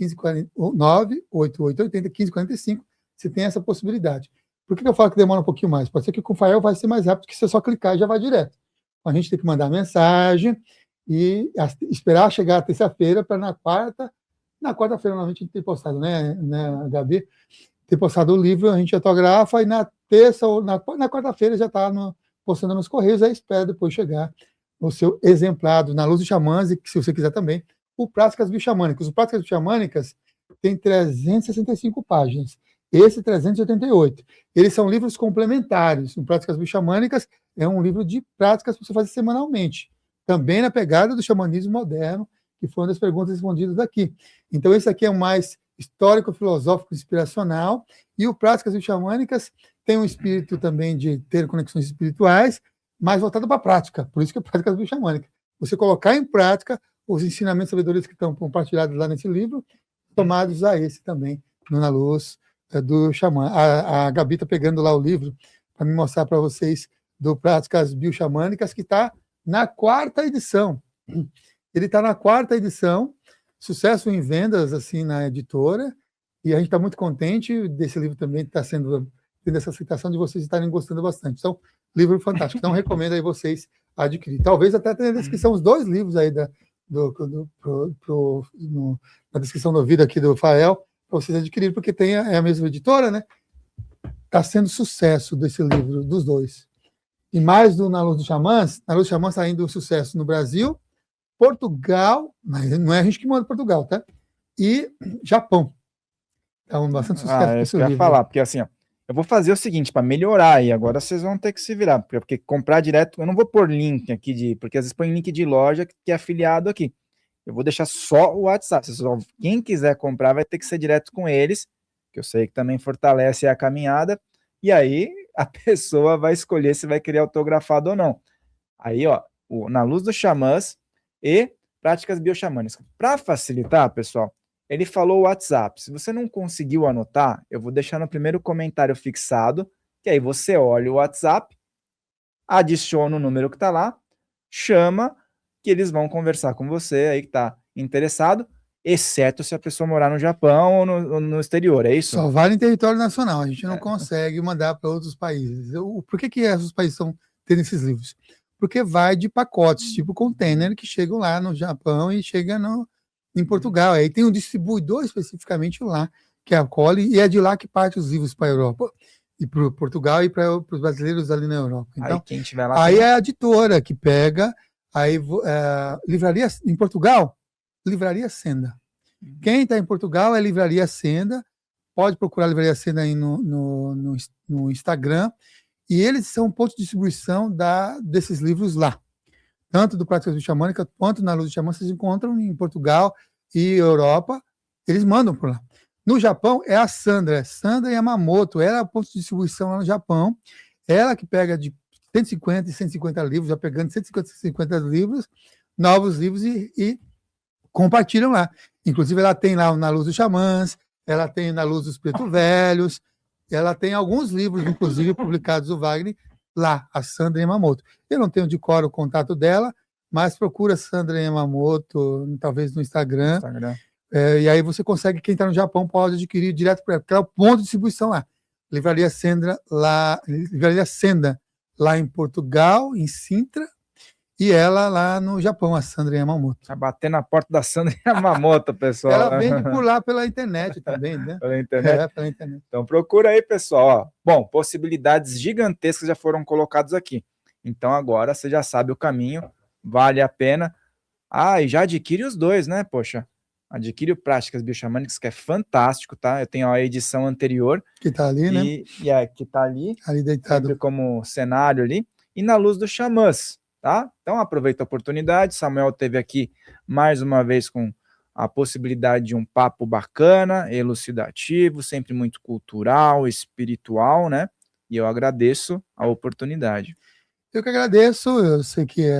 1545, você tem essa possibilidade. Por que eu falo que demora um pouquinho mais? Pode ser que com o Fael vai ser mais rápido, que você só clicar e já vai direto. A gente tem que mandar mensagem e esperar chegar a terça-feira para na quarta-feira, normalmente a gente tem postado, né, Gabi? Tem postado o livro, a gente autografa e na terça ou na quarta-feira já está postando nos Correios, aí espera depois chegar o seu exemplar Na Luz dos Xamãs e, se você quiser também, o Práticas Bioxamânicas. O Práticas Bioxamânicas tem 365 páginas. Esse 388. Eles são livros complementares. O Práticas Bioxamânicas é um livro de práticas para você fazer semanalmente. Também na pegada do xamanismo moderno, que foi uma das perguntas respondidas aqui. Então, esse aqui é o mais histórico, filosófico, inspiracional. E o Práticas Bioxamânicas tem um espírito também de ter conexões espirituais, mais voltado para a prática. Por isso que é Práticas Bioxamânicas. Você colocar em prática os ensinamentos e sabedorias que estão compartilhados lá nesse livro, tomados a esse também, Na Luz do Xamã. A Gabi está pegando lá o livro para me mostrar para vocês do Práticas Bioxamânicas, que está na 4ª edição. Ele está na 4ª edição, sucesso em vendas assim na editora, e a gente está muito contente desse livro também estar tendo essa aceitação de vocês estarem gostando bastante. Então, livro fantástico. Então, recomendo aí vocês adquirir. Talvez até tenha na descrição os 2 livros aí na descrição do vídeo aqui do Fael, para vocês adquirirem, porque é a mesma editora, né? Está sendo sucesso desse livro, dos 2. E mais do Na Luz dos Xamãs. Na Luz dos Xamãs está indo um sucesso no Brasil, Portugal, mas não é a gente que manda Portugal, tá? E Japão. Então, bastante sucesso É isso que eu ia falar, porque assim, ó, eu vou fazer o seguinte, para melhorar aí, agora vocês vão ter que se virar, porque comprar direto, eu não vou pôr link aqui, porque às vezes põe link de loja que é afiliado aqui. Eu vou deixar só o WhatsApp. Quem quiser comprar vai ter que ser direto com eles, que eu sei que também fortalece a caminhada, e aí a pessoa vai escolher se vai querer autografado ou não. Aí, ó, Na Luz dos Xamãs e Práticas Bioxamânicas. Para facilitar, pessoal, ele falou o WhatsApp. Se você não conseguiu anotar, eu vou deixar no primeiro comentário fixado, que aí você olha o WhatsApp, adiciona o número que está lá, chama, que eles vão conversar com você aí que está interessado, exceto se a pessoa morar no Japão ou no exterior, é isso? Só vale em território nacional, a gente não consegue mandar para outros países. Por que esses países estão tendo esses livros? Porque vai de pacotes, tipo container, que chegam lá no Japão e chega em Portugal. Aí tem um distribuidor especificamente lá, que é a Cole, e é de lá que parte os livros para a Europa, e para Portugal e para os brasileiros ali na Europa. Então, aí quem tiver lá aí é a editora que pega, aí livraria em Portugal, Livraria Senda. Quem está em Portugal é Livraria Senda, pode procurar a Livraria Senda aí no Instagram, e eles são um ponto de distribuição desses livros lá. Tanto do Práticas Bioxamânicas quanto Na Luz dos Xamãs, vocês encontram em Portugal e Europa, eles mandam por lá. No Japão é a Sandra Yamamoto, ela é o ponto de distribuição lá no Japão, ela que pega de 150 e 150 livros, já pegando 150 livros, novos livros e compartilham lá. Inclusive, ela tem lá o Na Luz dos Xamãs, ela tem Na Luz dos Preto Velhos, ela tem alguns livros, inclusive, publicados do Wagner, lá, a Sandra Yamamoto. Eu não tenho de cor o contato dela, mas procura Sandra Yamamoto, talvez no Instagram. E aí você consegue, quem está no Japão pode adquirir direto para ela, porque ela é o ponto de distribuição lá. Livraria Senda, lá em Portugal, em Sintra, e ela lá no Japão, a Sandra Yamamoto. Vai bater na porta da Sandra Yamamoto, pessoal. Ela vende por lá pela internet também, né? Pela internet? Pela internet. Então procura aí, pessoal. Ó. Bom, possibilidades gigantescas já foram colocadas aqui. Então agora você já sabe o caminho, vale a pena. E já adquire os 2, né, poxa? adquire o Práticas Bioxamânicas, que é fantástico, tá? Eu tenho a edição anterior. Que tá ali, né? Que tá ali deitado. sempre como cenário ali. E Na Luz dos Xamãs, tá? Então aproveita a oportunidade. Samuel teve aqui mais uma vez com a possibilidade de um papo bacana, elucidativo, sempre muito cultural, espiritual, né? E eu agradeço a oportunidade. Eu que agradeço, eu sei que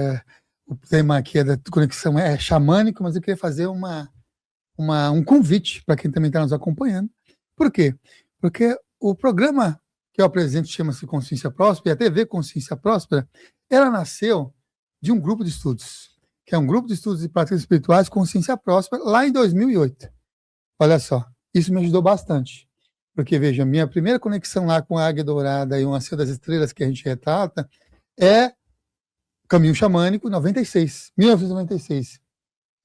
o tema aqui da conexão é xamânico, mas eu queria fazer um convite para quem também está nos acompanhando. Por quê? Porque o programa que eu apresento chama-se Consciência Próspera, e a TV Consciência Próspera, ela nasceu de um grupo de estudos, que é um grupo de estudos de práticas espirituais Consciência Próspera, lá em 2008. Olha só, isso me ajudou bastante. Porque, veja, minha primeira conexão lá com a Águia Dourada e o Anseio das Estrelas que a gente retrata é Caminho Xamânico, 1996.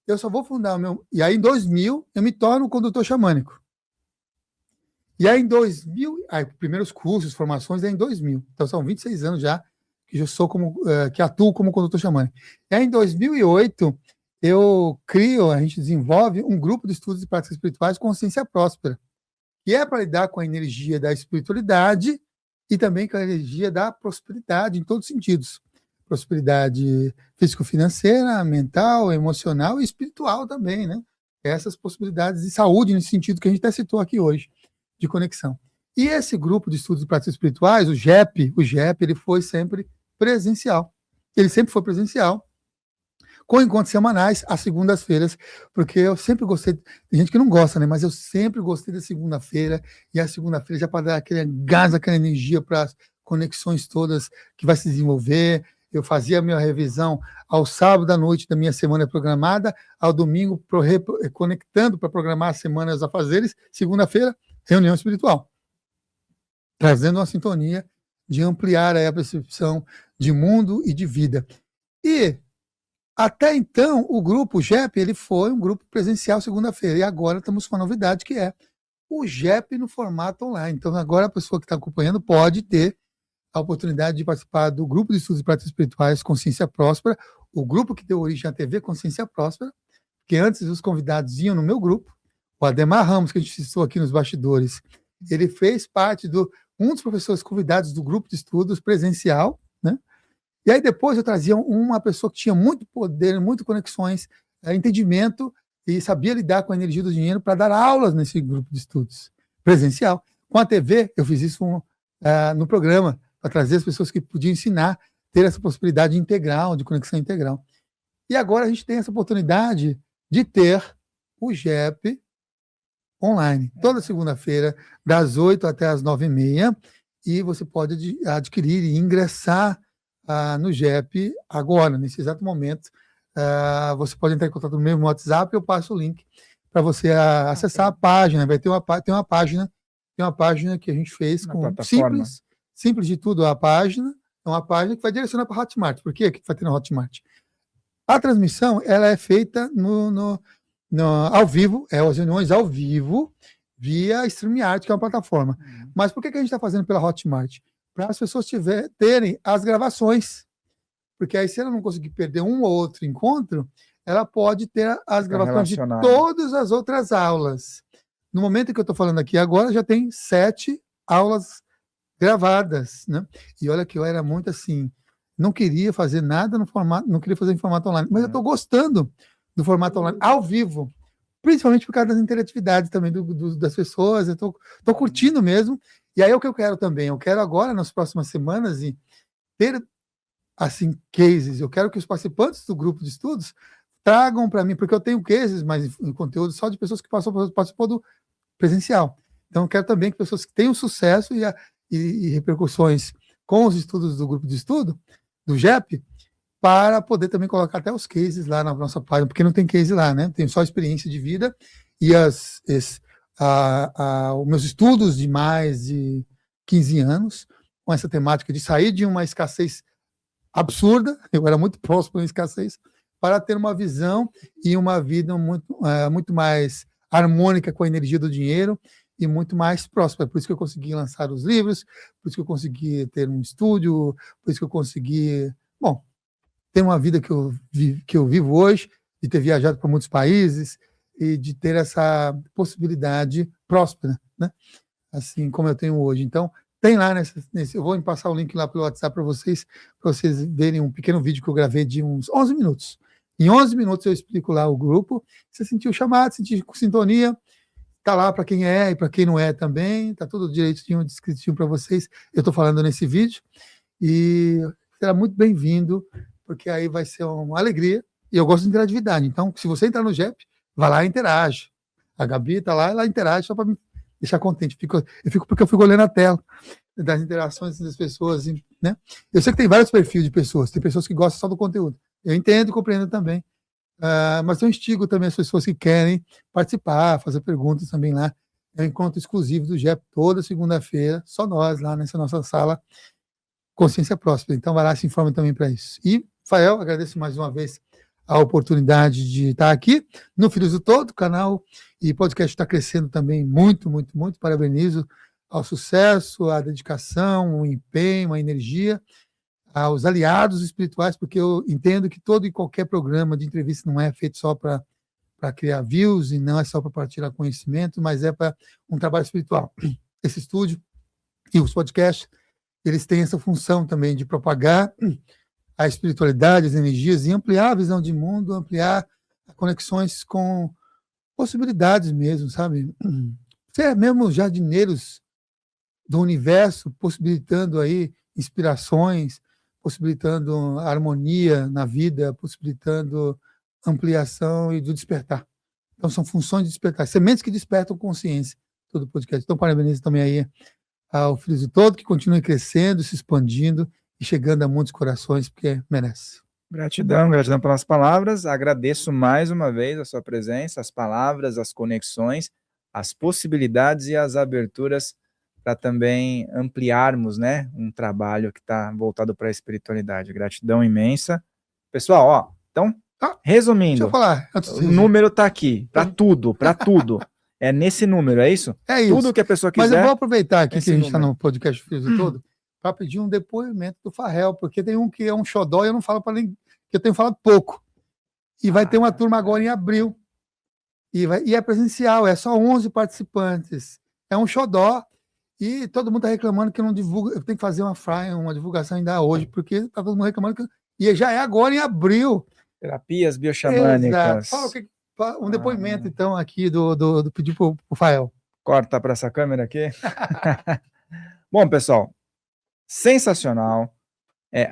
Eu só vou fundar o meu... E aí, em 2000, eu me torno condutor xamânico. E aí, em 2000... Aí, primeiros cursos, formações, é em 2000. Então, são 26 anos já que eu sou que atuo como condutor xamânico. E aí, em 2008, a gente desenvolve um grupo de estudos de práticas espirituais Consciência Próspera, que é para lidar com a energia da espiritualidade e também com a energia da prosperidade, em todos os sentidos. Prosperidade físico-financeira, mental, emocional e espiritual também, né? Essas possibilidades de saúde, nesse sentido que a gente até citou aqui hoje, de conexão. E esse grupo de estudos de práticas espirituais, o GEP, ele foi sempre presencial. Ele sempre foi presencial, com encontros semanais, às segundas-feiras, porque eu sempre gostei, tem gente que não gosta, né? Mas eu sempre gostei da segunda-feira, e a segunda-feira já para dar aquele gás, aquela energia para as conexões todas que vai se desenvolver. Eu fazia a minha revisão ao sábado à noite da minha semana programada, ao domingo conectando para programar a semana dos afazeres, segunda-feira, reunião espiritual, trazendo uma sintonia de ampliar a percepção de mundo e de vida. E até então, o grupo GEP, ele foi um grupo presencial segunda-feira, e agora estamos com uma novidade, que é o GEP no formato online. Então, agora a pessoa que está acompanhando pode ter a oportunidade de participar do grupo de estudos de práticas espirituais Consciência Próspera, o grupo que deu origem à TV Consciência Próspera, que antes os convidados iam no meu grupo. O Ademar Ramos, que a gente citou aqui nos bastidores, ele fez parte um dos professores convidados do grupo de estudos presencial, né? E aí depois eu trazia uma pessoa que tinha muito poder, muitas conexões, entendimento e sabia lidar com a energia do dinheiro para dar aulas nesse grupo de estudos presencial. Com a TV, eu fiz isso no programa, para trazer as pessoas que podiam ensinar, ter essa possibilidade integral, de conexão integral. E agora a gente tem essa oportunidade de ter o GEP online, toda segunda-feira, das 8 até as 9h30, e você pode adquirir e ingressar no GEP agora, nesse exato momento. Você pode entrar em contato no meu WhatsApp, eu passo o link para você acessar a página. Vai ter uma página que a gente fez com simples de tudo. A página é uma página que vai direcionar para a Hotmart. Por quê que vai ter na Hotmart? A transmissão ela é feita ao vivo, as reuniões ao vivo, via StreamYard, que é uma plataforma. Mas por que a gente está fazendo pela Hotmart? Para as pessoas terem as gravações. Porque aí, se ela não conseguir perder um ou outro encontro, ela pode ter as gravações de todas as outras aulas. No momento em que eu estou falando aqui agora, já tem 7 aulas gravadas, né? E olha que eu era muito assim, não queria fazer nada no formato, não queria fazer em formato online, mas eu estou gostando do formato online, ao vivo, principalmente por causa das interatividades também das pessoas. Eu estou curtindo mesmo. E aí o que eu quero também, eu quero agora, nas próximas semanas, ter assim, cases. Eu quero que os participantes do grupo de estudos tragam para mim, porque eu tenho cases, mas em conteúdo só de pessoas que participou do presencial. Então eu quero também que pessoas que tenham sucesso e repercussões com os estudos do grupo de estudo, do GEP, para poder também colocar até os cases lá na nossa página, porque não tem case lá, né? Tem só experiência de vida e os meus estudos de mais de 15 anos com essa temática de sair de uma escassez absurda, eu era muito próximo à escassez, para ter uma visão e uma vida muito mais harmônica com a energia do dinheiro e muito mais próspera. Por isso que eu consegui lançar os livros, por isso que eu consegui ter um estúdio, por isso que eu consegui, ter uma vida que eu vivo hoje, de ter viajado para muitos países, e de ter essa possibilidade próspera, né? Assim como eu tenho hoje. Então, tem lá eu vou passar o link lá pelo WhatsApp para vocês verem um pequeno vídeo que eu gravei de uns 11 minutos. Em 11 minutos eu explico lá o grupo. Você sentiu o chamado, sentiu sintonia, tá lá para quem é e para quem não é também, tá tudo direitinho, descritinho para vocês. Eu estou falando nesse vídeo e será muito bem-vindo, porque aí vai ser uma alegria. E eu gosto de interatividade. Então, se você entrar no JEP, vai lá e interage. A Gabi está lá, ela interage só para me deixar contente. Eu fico porque eu fico olhando a tela das interações das pessoas, né? Eu sei que tem vários perfis de pessoas. Tem pessoas que gostam só do conteúdo. Eu entendo e compreendo também. Mas eu instigo também as pessoas que querem participar, fazer perguntas também lá. É um encontro exclusivo do JEP toda segunda-feira, só nós lá nessa nossa sala Consciência Próspera. Então vai lá, se informa também para isso. E, Fael, agradeço mais uma vez a oportunidade de estar aqui no Filhos do Todo, canal e podcast está crescendo também muito, muito, muito. Parabenizo ao sucesso, à dedicação, o empenho, a energia, aos aliados espirituais, porque eu entendo que todo e qualquer programa de entrevista não é feito só para criar views e não é só para partilhar conhecimento, mas é para um trabalho espiritual. Esse estúdio e os podcasts, eles têm essa função também de propagar a espiritualidade, as energias, e ampliar a visão de mundo, ampliar conexões com possibilidades mesmo, sabe? Ser mesmo jardineiros do universo, possibilitando aí inspirações, possibilitando harmonia na vida, possibilitando ampliação e do despertar. Então, são funções de despertar, sementes que despertam consciência, todo o podcast. Então, parabenizo também aí ao Filhos do Todo, que continue crescendo, se expandindo e chegando a muitos corações, porque merece. Gratidão pelas palavras. Agradeço mais uma vez a sua presença, as palavras, as conexões, as possibilidades e as aberturas para também ampliarmos, né, um trabalho que está voltado para a espiritualidade. Gratidão imensa. Pessoal, ó, então, resumindo, deixa eu falar, o número está aqui, para tudo, para tudo. É nesse número, é isso? É isso. Tudo que a pessoa quiser. Mas eu vou aproveitar aqui que a gente está no podcast Filhos do Todo para pedir um depoimento do Farrell, porque tem um que é um xodó e eu não falo para ninguém, que eu tenho falado pouco. E vai ter uma turma agora em abril. E é presencial, é só 11 participantes. É um xodó. E todo mundo está reclamando que eu não divulgo. Eu tenho que fazer uma divulgação ainda hoje, porque está todo mundo reclamando que. E já é agora em abril. Terapias bioxamânicas. Fala um depoimento, então, aqui do pedir para o Fael. Corta para essa câmera aqui. Bom, pessoal, sensacional.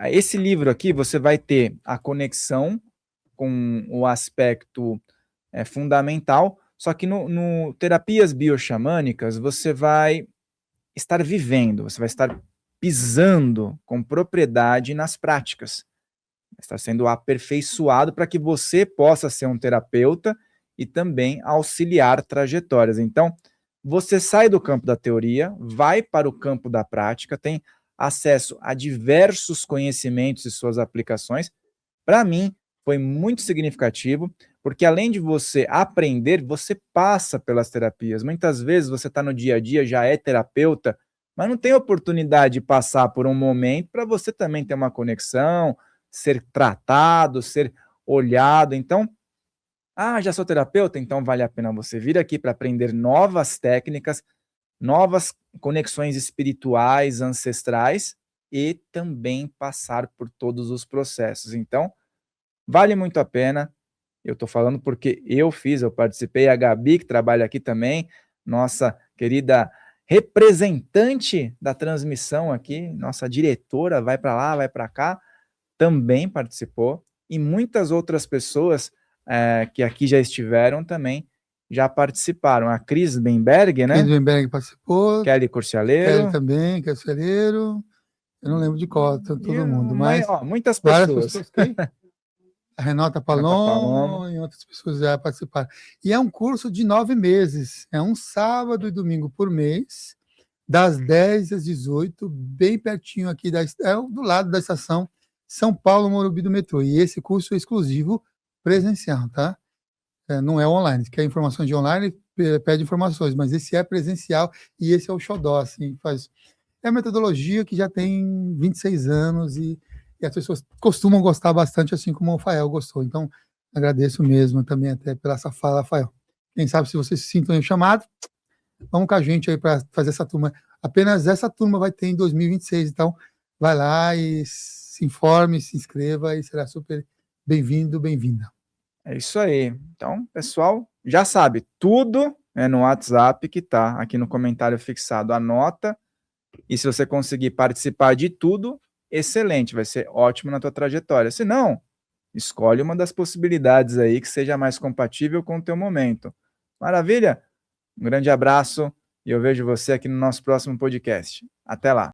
Esse livro aqui, você vai ter a conexão com o aspecto fundamental, só que no Terapias Bioxamânicas, você vai estar vivendo, você vai estar pisando com propriedade nas práticas. Está sendo aperfeiçoado para que você possa ser um terapeuta e também auxiliar trajetórias. Então, você sai do campo da teoria, vai para o campo da prática, tem acesso a diversos conhecimentos e suas aplicações. Para mim, foi muito significativo, porque além de você aprender, você passa pelas terapias. Muitas vezes você está no dia a dia, já é terapeuta, mas não tem oportunidade de passar por um momento para você também ter uma conexão, ser tratado, ser olhado. Então, já sou terapeuta, então vale a pena você vir aqui para aprender novas técnicas, novas conexões espirituais, ancestrais e também passar por todos os processos. Então, vale muito a pena. Eu estou falando porque eu participei, a Gabi, que trabalha aqui também, nossa querida representante da transmissão aqui, nossa diretora, vai para lá, vai para cá, também participou, e muitas outras pessoas que aqui já estiveram também já participaram. A Cris Benberg, né? Cris Benberg participou. Kelly Curcialeiro. Kelly também, Curcialeiro. Eu não lembro de qual, todo mundo, mas muitas pessoas. A Renata Palom e outras pessoas já participaram. E é um curso de 9 meses. É um sábado e domingo por mês, das 10 às 18, bem pertinho aqui, do lado da estação São Paulo, Morumbi do metrô. E esse curso é exclusivo presencial, tá? Não é online. Se quer informações de online, pede informações, mas esse é presencial e esse é o xodó, assim, é a metodologia que já tem 26 anos e as pessoas costumam gostar bastante, assim como o Fael gostou. Então, agradeço mesmo também até pela essa fala, Fael. Quem sabe se vocês se sintam aí chamado, vamos com a gente aí para fazer essa turma. Apenas essa turma vai ter em 2026, então vai lá e se informe, se inscreva e será super bem-vindo, bem-vinda. É isso aí. Então, pessoal, já sabe, tudo é no WhatsApp que está aqui no comentário fixado. Anota, e se você conseguir participar de tudo, excelente, vai ser ótimo na tua trajetória. Se não, escolhe uma das possibilidades aí que seja mais compatível com o teu momento. Maravilha? Um grande abraço e eu vejo você aqui no nosso próximo podcast. Até lá!